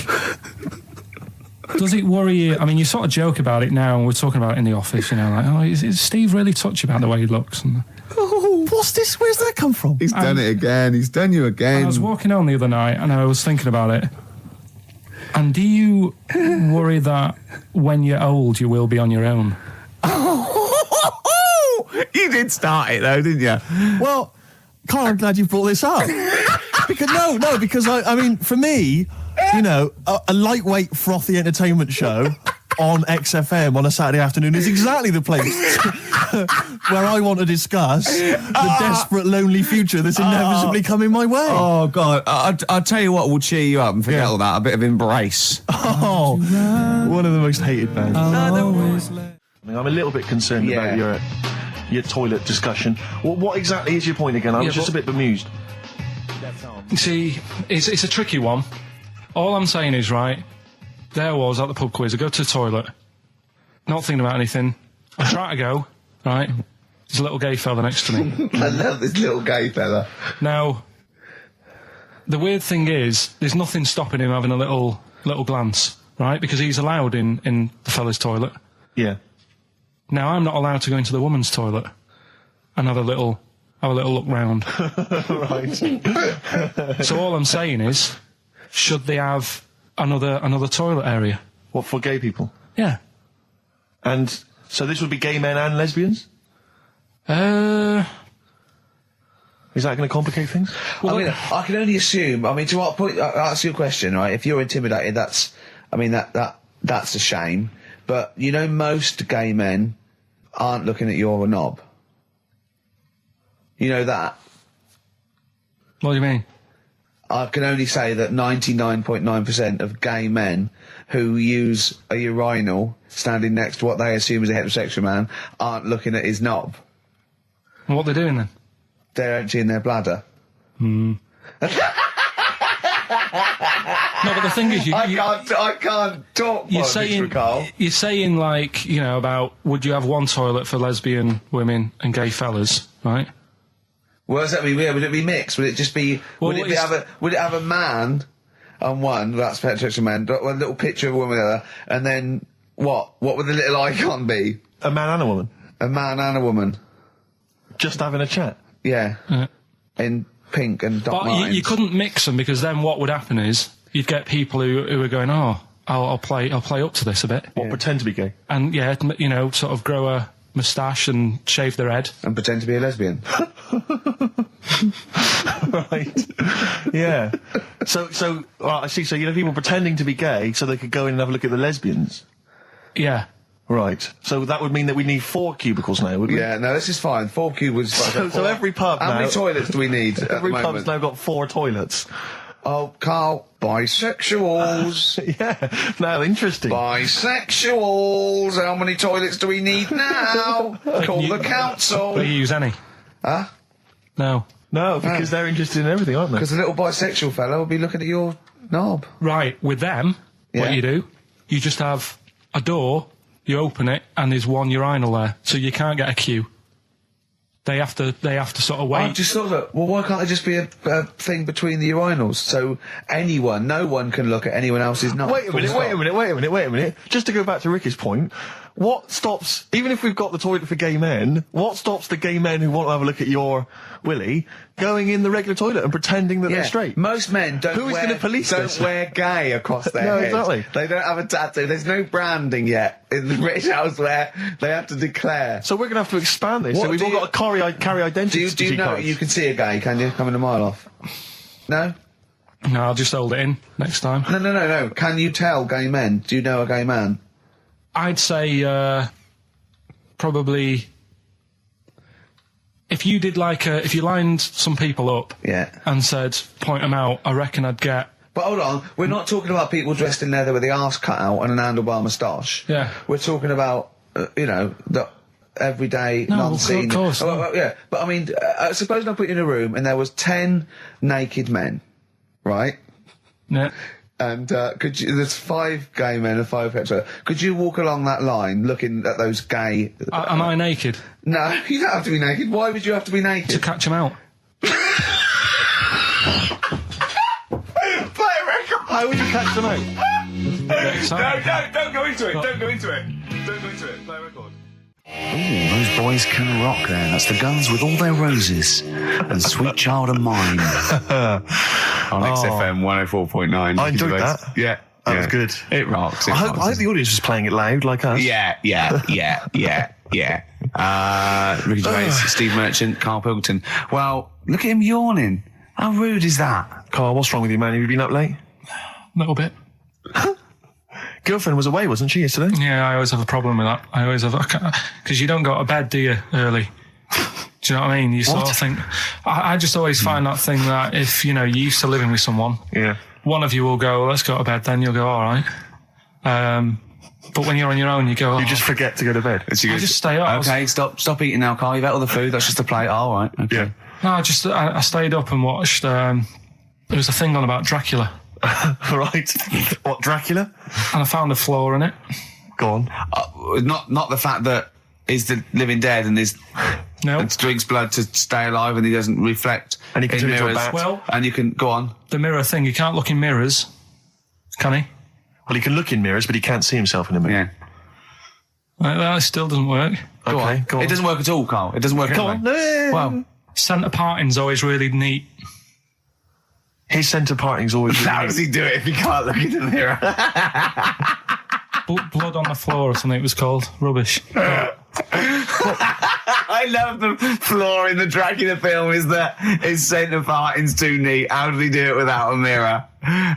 does it worry you? I mean, you sort of joke about it now, and we're talking about it in the office, is Steve really touchy about the way he looks? And Oh, what's this? Where's that come from? He's done it again. He's done you again. I was walking home the other night, and I was thinking about it. And do you worry that when you're old, you will be on your own? You did start it though, didn't you? Well, Karl, I'm glad you brought this up. because I mean, for me, a lightweight, frothy entertainment show on XFM on a Saturday afternoon is exactly the place where I want to discuss the desperate, lonely future that's inevitably coming my way. Oh, God. I'll tell you what will cheer you up and forget all that. A bit of Embrace. Oh, one of the most hated bands. I'm a little bit concerned about your toilet discussion. What exactly is your point again? I was just a bit bemused. You see, it's a tricky one. All I'm saying is, right, there I was at the pub quiz. I go to the toilet, not thinking about anything. I try to go, right? There's a little gay fella next to me. I love this little gay fella. Now, the weird thing is, there's nothing stopping him having a little glance, right? Because he's allowed in the fella's toilet. Yeah. Now, I'm not allowed to go into the woman's toilet and have a little look round. Right. So all I'm saying is, should they have another toilet area? What, for gay people? Yeah. And so this would be gay men and lesbians? Is that going to complicate things? Well, I mean, I can only assume. I mean, to what point? I'll ask you a question, right? If you're intimidated, that's a shame. But most gay men aren't looking at your knob. You know that. What do you mean? I can only say that 99.9% of gay men who use a urinal standing next to what they assume is a heterosexual man aren't looking at his knob. What are they doing then? they're emptying their bladder. No, but the thing is, I can't talk politics for Carl. you're saying, like, you know, about would you have one toilet for lesbian women and gay fellas, right? What does that mean? Yeah, would it be mixed? Would it just be? Well, would it have a man on one? That's picture man. A little picture of a woman on the other, and then what? What would the little icon be? A man and a woman. A man and a woman. Just having a chat. Yeah. In pink and Doc But Martens. you couldn't mix them, because then what would happen is you'd get people who are going, oh, I'll play up to this a bit, Or pretend to be gay. and yeah, you know, sort of grow a moustache and shave their head. And pretend to be a lesbian. Right. Yeah. So, I see. So you know, people pretending to be gay so they could go in and have a look at the lesbians. Yeah. Right. So that would mean that we need 4 cubicles now, would we? Yeah, no, this is fine. 4 cubicles. So every pub How now- many toilets do we need at Every the pub's moment? now got 4 toilets. Oh, Carl, bisexuals. Yeah. Now, interesting. Bisexuals. How many toilets do we need now? Call the council. Do you use any? Huh? No. No, because they're interested in everything, aren't they? Because the little bisexual fella will be looking at your knob. Right, with them, Yeah. what you do, you just have a door, you open it, and there's one urinal there, so you can't get a queue. They have to sort of wait. I just thought that, well, why can't there just be a thing between the urinals so no one can look at anyone else's knob? Wait a minute. Just to go back to Ricky's point, what stops, even if we've got the toilet for gay men, what stops the gay men who want to have a look at your willy going in the regular toilet and pretending that Yeah, they're straight? most men don't Who is gonna police don't this? wear gay across their No, head. exactly. They don't have a tattoo. There's no branding yet in the British house where they have to declare. So we're going to have to expand this. What So we've do all you- got to carry identity Do you know cards. you can see a gay, can you? Coming a mile off. No? No, I'll just hold it in next time. No. Can you tell gay men? Do you know a gay man? I'd say probably if you did if you lined some people up Yeah. and said point them out, I reckon I'd get. But hold on, we're not talking about people dressed in leather with the arse cut out and an handlebar moustache. Yeah. We're talking about, the everyday, No, non-seen. of course, no. Well, yeah, but I mean, suppose I put you in a room and there was 10 naked men, right? Yeah. And there's 5 gay men and 5 hetero. Could you walk along that line looking at those gay... Am I naked No, you don't have to be naked. Why would you have to be naked? to catch them out? Play a record! How would you catch them out? Don't go into it. Don't go into it. Play a record. Ooh, those boys can rock there. That's the Guns with All Their Roses and Sweet Child of Mine. On XFM 104.9. I enjoyed that. Yeah. That was good. It rocks. I hope the audience was playing it loud like us. Yeah. Ricky Gervais, Steve Merchant, Karl Pilkington. Well, look at him yawning. How rude is that? Carl, what's wrong with you, man? Have you been up late? A little bit. Girlfriend was away, wasn't she, yesterday? Yeah, I always have a problem with that. Because you don't go to bed, do you, early? Do you know what I mean? You sort of think... I just always find that thing that if, you're used to living with someone, Yeah. one of you will go, let's go to bed, then you'll go, all right. But when you're on your own, you go, You just forget to go to bed. I just stay up. Okay, stop eating now, Carl. You've ate all the food. That's just a plate. All right. Okay. Yeah. No, I stayed up and watched, there was a thing on about Dracula, Right. What, Dracula? and I found a flaw in it. Go on. Not the fact that he's the living dead and No. and drinks blood to stay alive and he doesn't reflect And he can in turn into a mirrors. bat. Well- and you can go on. The mirror thing, you can't look in mirrors, can he? Well, he can look in mirrors, but he can't see himself in a mirror. Yeah. That still doesn't work. Okay, go on. It doesn't work at all, Carl. It doesn't work. Go anyway. on. Well, Centre parting's always really neat. His centre parting's always... how does he do it if he can't look in the mirror? Blood on the floor or something it was called. Rubbish. I love the flaw in the Dracula film is that his centre parting's too neat. How did he do it without a mirror?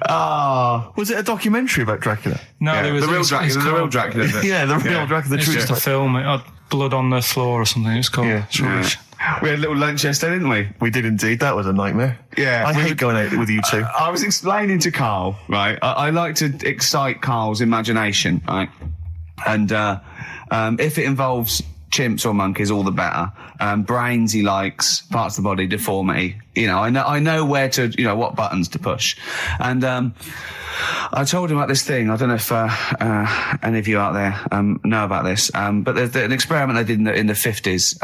Oh. Was it a documentary about Dracula? No, Yeah, there was the real it's Dracula. The real called- Dracula. Is it? Yeah, the real Dracula, the It's true just a story. film. It had blood on the floor or something. It's called. Yeah. It's rubbish. We had a little lunch yesterday, didn't we? We did indeed. That was a nightmare. Yeah. I hate going out with you two. I was explaining to Carl, right? I like to excite Carl's imagination, right? And if it involves chimps or monkeys, all the better. Brains he likes, parts of the body, deformity. You know, I know where to, you know, what buttons to push. And I told him about this thing. I don't know if any of you out there know about this, but there's an experiment they did in the 50s,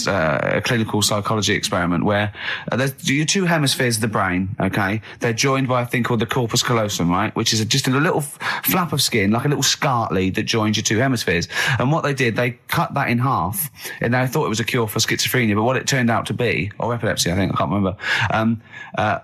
a clinical psychology experiment where there's your two hemispheres of the brain, okay? They're joined by a thing called the corpus callosum, right? Which is just a little flap of skin, like a little scarlet lead that joins your two hemispheres. And what they did, they cut that in half, and they thought it was a cure for schizophrenia, but what it turned out to be, or epilepsy, I think, I can't remember,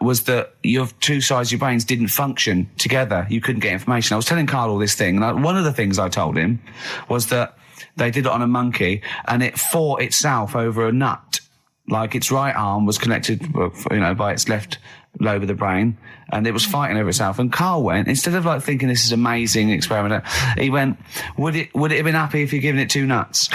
was that your two sides of your brains didn't function together. You couldn't get information. I was telling Karl all this thing, and one of the things I told him was that they did it on a monkey, and it fought itself over a nut. Like its right arm was connected, you know, by its left lobe of the brain, and it was fighting over itself. And Karl went, instead of like thinking this is amazing experiment, he went, would it have been happy if you'd given it two nuts?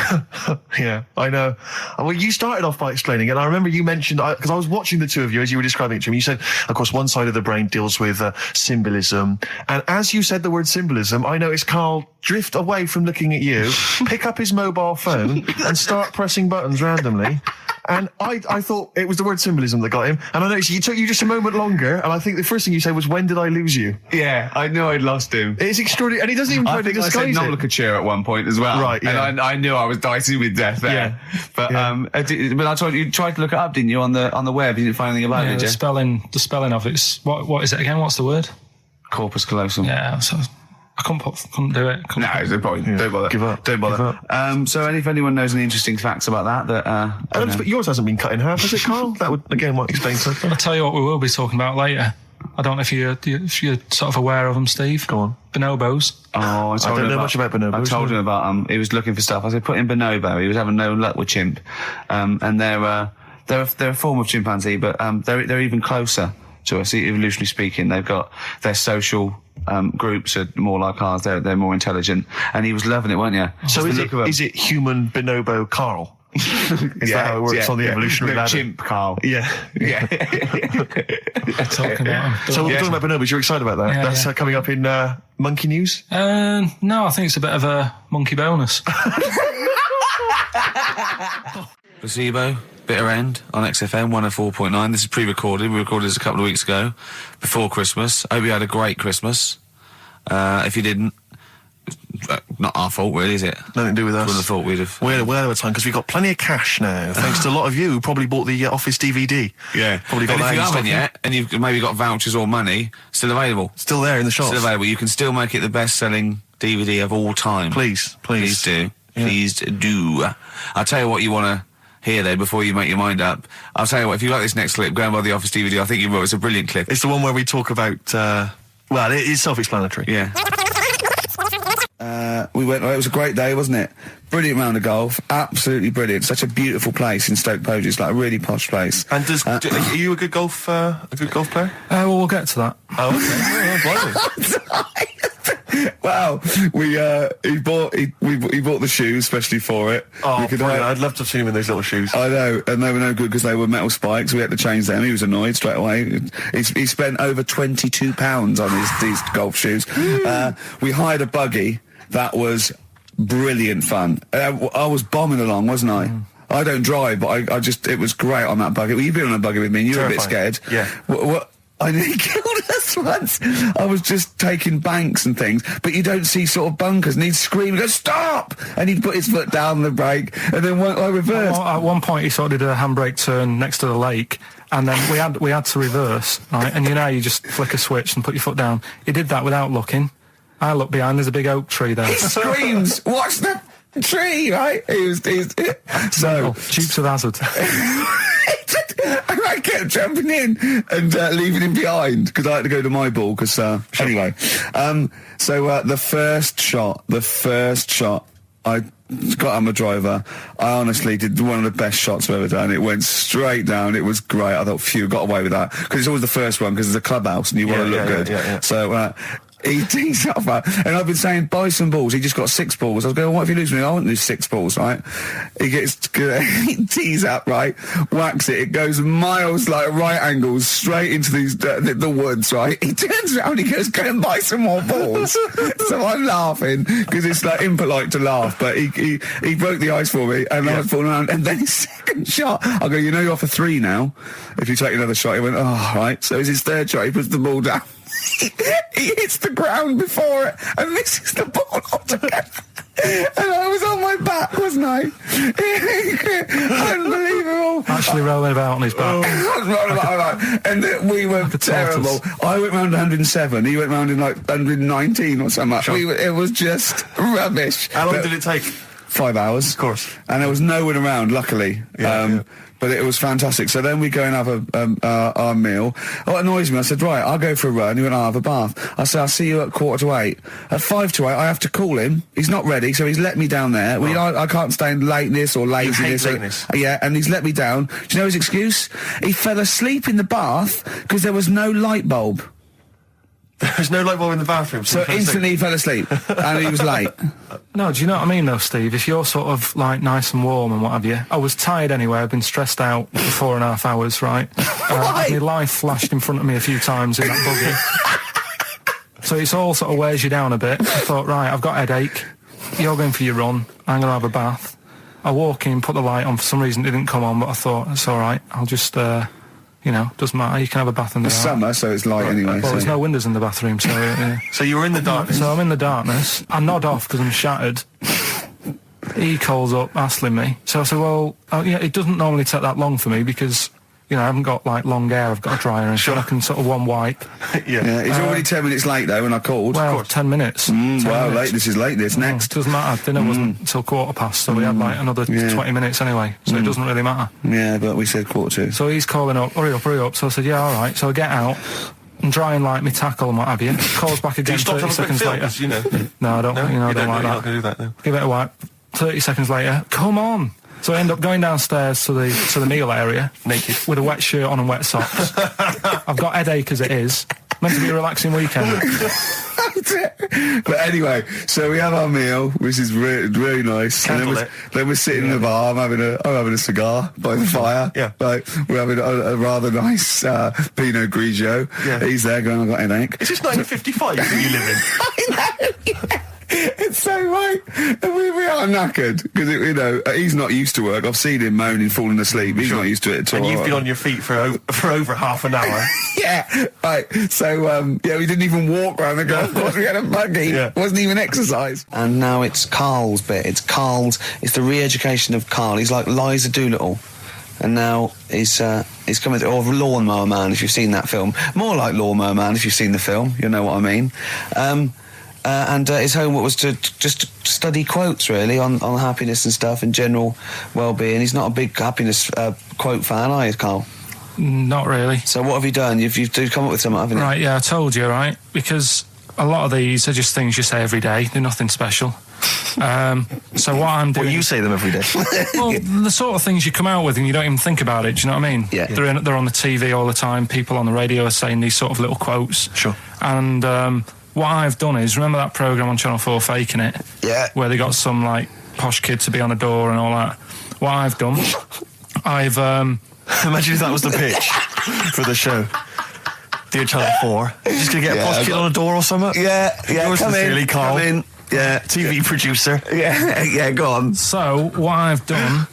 Yeah, I know. Well, you started off by explaining, and I remember you mentioned, because I was watching the two of you as you were describing it to me, you said, of course, one side of the brain deals with symbolism, and as you said the word symbolism, I noticed Karl drift away from looking at you, pick up his mobile phone, and start pressing buttons randomly. And I thought it was the word symbolism that got him. And I noticed you took you just a moment longer. And I think the first thing you said was, when did I lose you? Yeah, I knew I'd lost him. It's extraordinary. And he doesn't even try to disguise it. I said nomenclature at one point as well. Right, yeah. And I knew I was dicey with death there. Yeah. But, but I told you tried to look it up, didn't you, on the web? You didn't find anything about it, did you? The spelling of it's, what is it again? What's the word? Corpus callosum. Yeah, so I couldn't do it. No, probably don't bother. Give up. Don't bother. So if anyone knows any interesting facts about that, but yours hasn't been cut in half, has it, Karl? That would, again, might explain something. I'll tell you what we will be talking about later. I don't know if you're sort of aware of them, Steve. Go on. Bonobos. Oh, I don't know much about bonobos. I told him about he was looking for stuff. I said, put in bonobo. He was having no luck with chimp. And they're a form of chimpanzee, but they're even closer to us, evolutionarily speaking. They've got their social groups are more like ours. They're more intelligent, and he was loving it, weren't you? So is it human bonobo Karl? Is that how it works on the evolutionary ladder? Chimp Karl. Yeah. Talking about him. So we're talking about bonobos. You're excited about that? Yeah, That's coming up in Monkey News? No, I think it's a bit of a monkey bonus. Placebo, Bitter End on XFM 104.9. This is pre-recorded. We recorded this a couple of weeks ago, before Christmas. Hope you had a great Christmas. If you didn't, not our fault, really, is it? Nothing to do with us. Wouldn't have thought we'd have. We had a time because we got plenty of cash now, thanks to a lot of you who probably bought the Office DVD. Yeah. Probably got and that if you in haven't stock. yet, and you've maybe got vouchers or money, still available. Still there in the shops. Still available. You can still make it the best-selling DVD of all time. Please do. Yeah. Please do. I'll tell you what you want to hear there before you make your mind up. I'll tell you what, if you like this next clip, go and buy the Office DVD. I think you will. It's a brilliant clip. It's the one where we talk about, well, it is self-explanatory. Yeah. It was a great day, wasn't it? Brilliant round of golf. Absolutely brilliant. Such a beautiful place in Stoke Poges. It's like a really posh place. And are you a good golf player? Well, we'll get to that. Oh, okay. Wow, he bought the shoes especially for it. Oh, I'd love to have seen him in those little shoes. I know, and they were no good because they were metal spikes. We had to change them. He was annoyed straight away. He spent over £22 on these golf shoes. We hired a buggy that was brilliant fun. I was bombing along, wasn't I? I don't drive, but it was great on that buggy. Well, you've been on a buggy with me, and you were a bit scared. Yeah. What? I nearly killed us once. I was just taking banks and things, but you don't see sort of bunkers, and he'd scream and go, stop! And he'd put his foot down the brake, and then I reversed. At one point, he sort of did a handbrake turn next to the lake, and then we had to reverse, right? And you just flick a switch and put your foot down. He did that without looking. I look behind, there's a big oak tree there. He screams, watch the tree, right? So Dukes of Hazzard. I kept jumping in and leaving him behind because I had to go to my ball. Because anyway, so the first shot, I got on my driver. I honestly did one of the best shots I've ever done. It went straight down. It was great. I thought, phew, got away with that because it's always the first one because it's a clubhouse and you want to look good. Yeah. So he tees up, right? And I've been saying, buy some balls. He just got 6 balls. I was going, what if you lose me? I won't lose 6 balls, right? He tees up, right? Whacks it. It goes miles, like right angles, straight into these the woods, right? He turns around, he goes, go and buy some more balls. So I'm laughing, because it's like impolite to laugh, but he broke the ice for me, and I was falling around, and then his second shot, I go, you know you're off for 3 now. If you take another shot, he went, oh, right. So it's his third shot, he puts the ball down. He hits the ground before it and misses the ball altogether. And I was on my back, wasn't I? Unbelievable. Actually rolling about on his back. And we were terrible. I went round 107, he went round in like 119 or something. Sure. It was just rubbish. How long did it take? 5 hours. Of course. And there was no one around, luckily. But it was fantastic. So then we go and have our meal. What annoys me, I said, right, I'll go for a run. He went, I'll have a bath. I said, I'll see you at 7:45. At 7:55, I have to call him. He's not ready, so he's let me down there. I can't stand lateness or laziness. lateness. Yeah, and he's let me down. Do you know his excuse? He fell asleep in the bath because there was no light bulb. There's no light bulb in the bathroom. So instantly he fell asleep, and he was late. No, do you know what I mean though, Steve? If you're sort of like nice and warm and what have you, I was tired anyway. I've been stressed out for 4.5 hours, right? My life flashed in front of me a few times in that buggy. So it's all sort of wears you down a bit. I thought, right, I've got a headache. You're going for your run. I'm going to have a bath. I walk in, put the light on. For some reason it didn't come on, but I thought, it's all right. I'll just... you know, doesn't matter. You can have a bath in the It's summer, so it's light anyway. Well, there's no windows in the bathroom, so... So you were in the darkness? So I'm in the darkness. I nod off because I'm shattered. He calls up, hassling me. So I said, well, it doesn't normally take that long for me because, you know, I haven't got, like, long hair. I've got a dryer and so I can sort of one wipe. Yeah. He's already 10 minutes late, though, when I called. Well, 10 minutes. 10 wow, minutes. late. This is late. This next. Doesn't matter. Dinner wasn't until 7:15, so we had, like, another 20 minutes anyway, so it doesn't really matter. Yeah, but we said 7:45. So he's calling up, hurry up. So I said, yeah, all right. So I get out and dry and like my tackle and what have you. Calls back again 30 seconds later. You know? No, I don't. No, you know, I don't like You're that. not going to do that, no. Give it a wipe. 30 seconds later, come on. So I end up going downstairs to the meal area, naked, with a wet shirt on and wet socks. I've got headache as it is. Meant to be a relaxing weekend. But anyway, so we have our meal, which is really nice. And then we're sitting in the bar. I'm having a cigar by the fire. Yeah. Like, we're having a rather nice Pinot Grigio. Yeah. He's there going, I've got a headache. Is this 1955 that you live in? I know, yeah. It's so right. And we are knackered because, you know, he's not used to work. I've seen him moaning, falling asleep. He's not used to it at all. And you've been on your feet for over half an hour. Yeah, right. So, we didn't even walk around the golf course. We had a buggy. Yeah. It wasn't even exercise. And now it's Karl's bit. It's the re-education of Karl. He's like Liza Doolittle. And now he's coming to, or Lawnmower Man, if you've seen that film. More like Lawnmower Man, if you've seen the film. You know what I mean. And his homework was to just study quotes, really, on happiness and stuff and general well-being. He's not a big happiness quote fan, are you, Karl? Not really. So what have you done? You've come up with something, haven't you? Right, yeah, I told you, right? Because a lot of these are just things you say every day. They're nothing special. So what I'm doing... Well, you say them every day. Well, the sort of things you come out with and you don't even think about it, do you know what I mean? Yeah. They're on the TV all the time. People on the radio are saying these sort of little quotes. Sure. And what I've done is, remember that programme on Channel 4, Faking It? Yeah. Where they got some, like, posh kid to be on the door and all that. What I've done, I've... Imagine if that was the pitch for the show. Dear Channel 4, just going to get a posh kid on a door or something? Yeah, Yours sincerely, Karl. Come in. Yeah. TV producer. Yeah, go on. So, what I've done,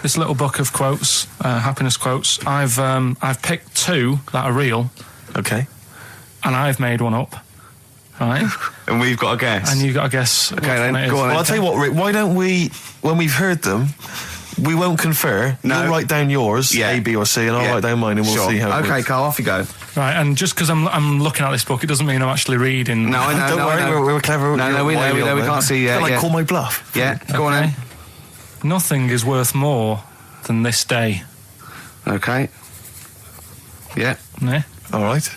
this little book of quotes, happiness quotes, I've picked 2 that are real. Okay. And I've made one up. Right? And we've got a guess. And you've got to guess. Okay, then, go on. Well, I'll tell you what, Rick, why don't we, when we've heard them, we won't confer. No. You'll write down yours, A, B, or C, and I'll write down mine, and we'll see how it Okay, works. Karl, off you go. Right, and just because I'm looking at this book, it doesn't mean I'm actually reading. No, I know. Don't worry, we're clever. No, we know, we can't see yet. Call my bluff. Yeah, go on then. Nothing is worth more than this day. Okay. Yeah. Yeah? All right.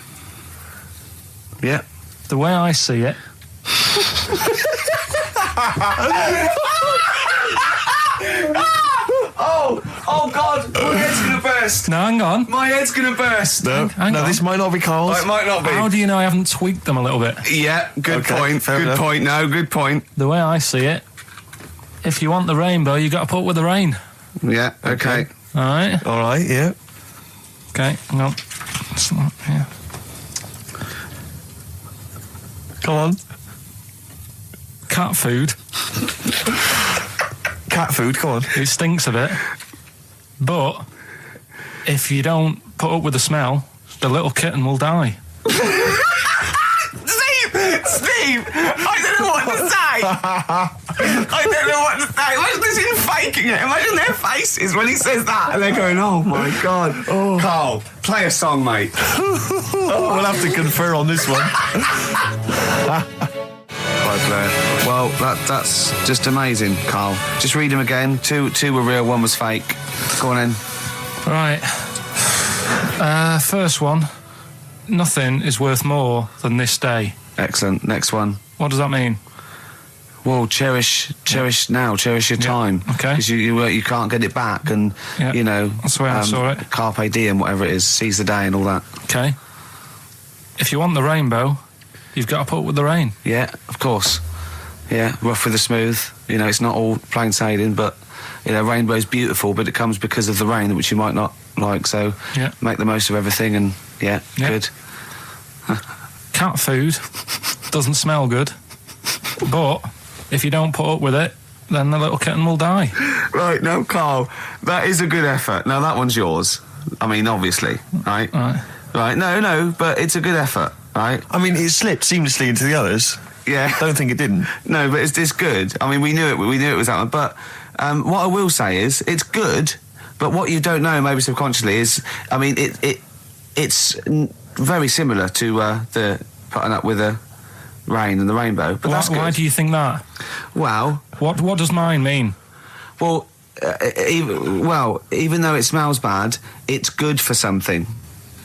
Yeah. The way I see it... Oh God! We're getting the verse. burst. No, hang on. My head's gonna burst. No, Hang on. this might not be Carl's. Oh, it might not be. How do you know I haven't tweaked them a little bit? Yeah, good Okay, point. fair Good enough. point. No, good point. The way I see it, if you want the rainbow, you got to put up with the rain. Yeah, okay. All right. All right, yeah. Okay. Hang on. It's not here. Come on. Cat food. Cat food, come on. It stinks a bit, but if you don't put up with the smell, the little kitten will die. Steve, I don't know what to say. I don't know what to say. Imagine this in faking it. Imagine their faces when he says that, and they're going, "Oh my God." Oh. Carl, play a song, mate. We'll have to confer on this one. Well, that's just amazing, Carl. Just read them again. Two were real, one was fake. Go on in. Right. First one. Nothing is worth more than this day. Excellent. Next one. What does that mean? Well, cherish now, cherish your time. Okay. Because you can't get it back, and Yeah, you know that's the way I saw it. Carpe diem, whatever it is, seize the day and all that. Okay. If you want the rainbow, you've got to put up with the rain. Yeah, of course. Yeah, rough with the smooth. You know, it's not all plain sailing, but you know, rainbow's beautiful, but it comes because of the rain, which you might not like. So Yeah. make the most of everything, and Yeah. good. Cat food doesn't smell good, but if you don't put up with it, then the little kitten will die. Right, no, Carl, that is a good effort. Now that one's yours. I mean, obviously, right? Right, no, but it's a good effort, right? I mean, it slipped seamlessly into the others. Yeah. Don't think it didn't. No, but it's good. I mean, we knew it was that one. But what I will say is, it's good. But what you don't know, maybe subconsciously, is, I mean, it's very similar to the putting up with the rain and the rainbow. But that's good. Why do you think that? Well, What does mine mean? well, even though it smells bad, it's good for something.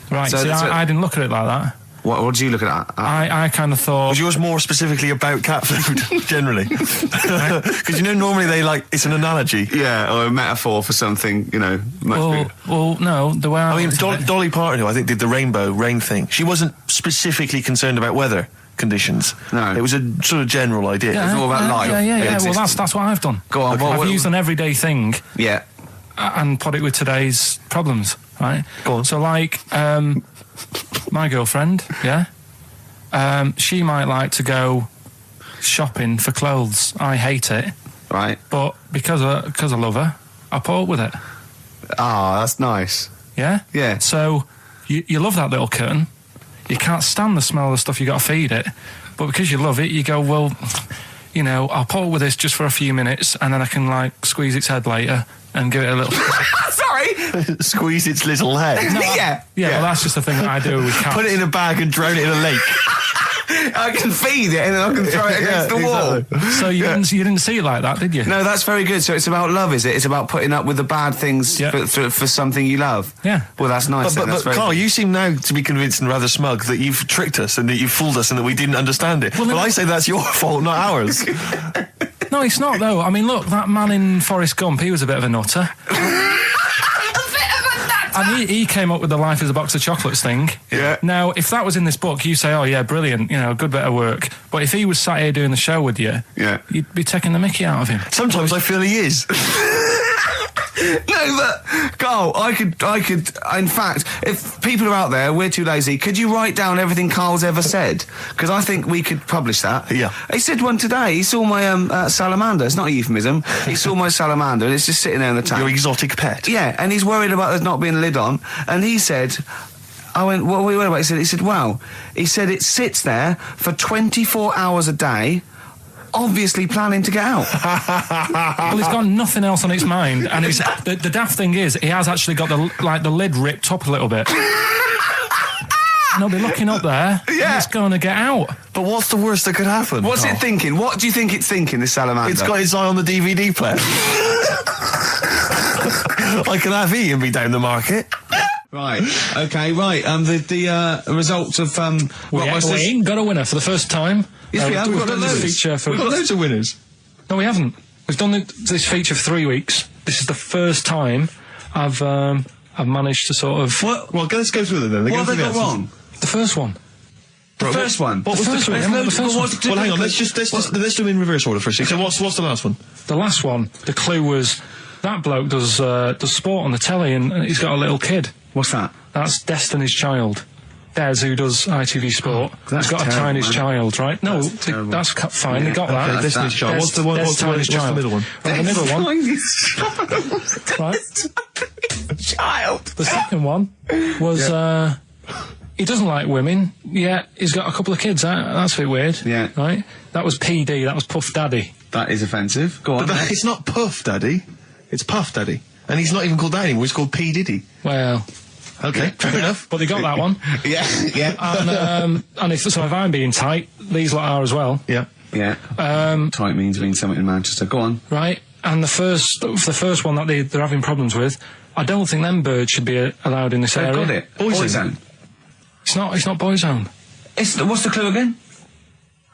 Right. So- See, so- I didn't look at it like that. What did you look at that? I kind of thought. Was yours more specifically about cat food, generally? Because, you know, normally it's an analogy. Yeah, or a metaphor for something, you know, much bigger. Well, no, the way I I mean, looked at it- Dolly Parton, who I think did the rain thing, she wasn't specifically concerned about weather conditions. No. It was a sort of general idea. It's all about life. Yeah. Well, Existence. that's what I've done. Go on, I've used an everyday thing Yeah. and put it with today's problems, right? Go on. So, like, my girlfriend, she might like to go shopping for clothes. I hate it, Right. but because I love her, I put up with it. Ah, that's nice. Yeah? Yeah. So, you love that little kitten. You can't stand the smell of the stuff you got to feed it. But because you love it, you go, well, you know, I'll put up with this just for a few minutes and then I can, like, squeeze its head later and give it a little... Sorry. Squeeze its little head. Yeah. Yeah, well, that's just the thing that I do with cats. Put it in a bag and drown it in a lake. I can feed it and then I can throw it against the wall. exactly. So you didn't see it like that, did you? No, that's very good. So it's about love, is it? It's about putting up with the bad things Yeah. for something you love. Yeah. Well, that's nice. But that's very Carl, good. you seem now to be convinced and rather smug that you've tricked us and that you've fooled us and that we didn't understand it. Well, I say that's your fault, not ours. No, it's not, though. I mean, look, that man in Forrest Gump, he was a bit of a nutter. And he came up with the life as a box of chocolates thing. Yeah. Now, if that was in this book, you say, oh, yeah, brilliant, you know, good bit of work. But if he was sat here doing the show with you, Yeah. you'd be taking the mickey out of him. Sometimes I feel he is. No, but Carl, I could. In fact, if people are out there, we're too lazy. Could you write down everything Carl's ever said? Because I think we could publish that. Yeah. He said one today. He saw my salamander. It's not a euphemism. He saw my salamander, and it's just sitting there in the tank. Your exotic pet. Yeah, and he's worried about there not being a lid on. And he said, I went, what are we worried about? He said, wow. He said it sits there for 24 hours a day, obviously planning to get out. Well, it's got nothing else on its mind. And it's, the daft thing is, he has actually got the lid ripped up a little bit. And he'll be looking up there, and Yeah. it's going to get out. But what's the worst that could happen? What's Carl? it thinking? What do you think it's thinking, this salamander? It's got its eye on the DVD player. I can have Ian be down the market. Right, okay, right. The results of We ain't got a winner for the first time. Yes, we have. We've We've got done this loads. feature for... We've got loads of winners. No, we haven't. We've done this feature for 3 weeks. This is the first time I've I've managed to sort of... What? Well, let's go through them then. What have they got wrong? The first one. The first one. What was the first one? clue? Yeah, the first one. Well, hang on. Let's do them in reverse order for a second. So what's the last one? The last one, the clue was that bloke does sport on the telly and he's got a little kid. What's that? That's Destiny's Child. Des, who does ITV Sport, that's has got terrible, a tiny man. child, right? No, That's terrible. that's fine, they got okay, that. Destiny's Child. Des- What's the one? Des What's the middle one? Right, the middle one, right? Child. The second one was, he doesn't like women, yet he's got a couple of kids, that's a bit weird. Yeah. Right? That was PD, that was Puff Daddy. That is offensive. Go on. But it's not Puff Daddy. It's Puff Daddy. And he's not even called that anymore. He's called P. Diddy. Well... Okay, fair enough. But they got that one. yeah. And if I'm being tight, these lot are as well. Yeah. Yeah. Tight means something in Manchester. Go on. Right? And the first one that they're having problems with, I don't think them birds should be allowed in this They've area. got it. Boyzone. It's not Boyzone. What's the clue again?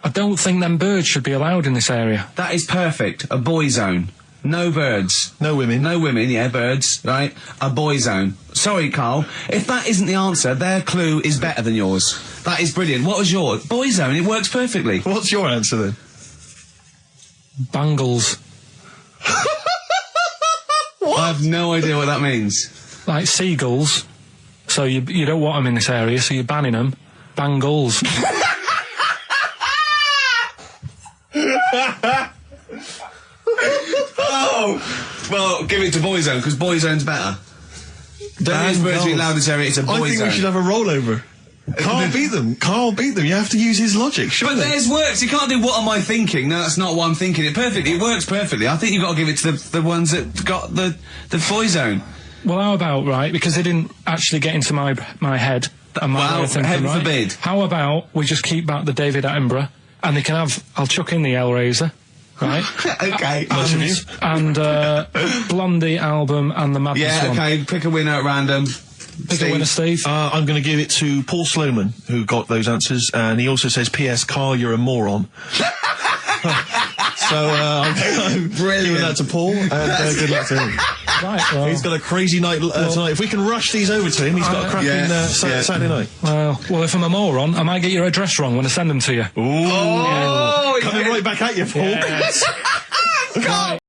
I don't think them birds should be allowed in this area. That is perfect. A boy zone. No birds. No women. No women, yeah, birds, right? A boy zone. Sorry, Carl. If that isn't the answer, their clue is better than yours. That is brilliant. What was yours? Boy zone, it works perfectly. What's your answer then? Bangles. I have no idea what that means. Like seagulls. So you don't want them in this area, so you're banning them. Bangles. Oh! Well, give it to Boyzone, because Boyzone's better. Don't use birds being allowed in this area, it's a Boyzone. I think we should have a rollover. Carl beat them. Carl beat them. You have to use his logic, But surely. theirs works. You can't do what am I thinking. No, that's not what I'm thinking. It perfectly. It works perfectly. I think you've got to give it to the ones that got the Boyzone. Well, how about, right, because they didn't actually get into my head and my way Well, of thinking, heaven right? forbid. How about we just keep back the David Attenborough, and they can have, I'll chuck in the Hellraiser, right? Okay. and Blondie album and the Madness Yeah, one. okay. Pick a winner at random. Pick a winner, Steve. I'm going to give it to Paul Sloman, who got those answers, and he also says, P.S. Carl, you're a moron. So I'm giving that to Paul, and good luck to him. Right, well, He's got a crazy night tonight. If we can rush these over to him, he's got a cracking Saturday night. well, if I'm a moron, I might get your address wrong when I send them to you. Oh, Coming right back at you, Paul. Yes. Carl!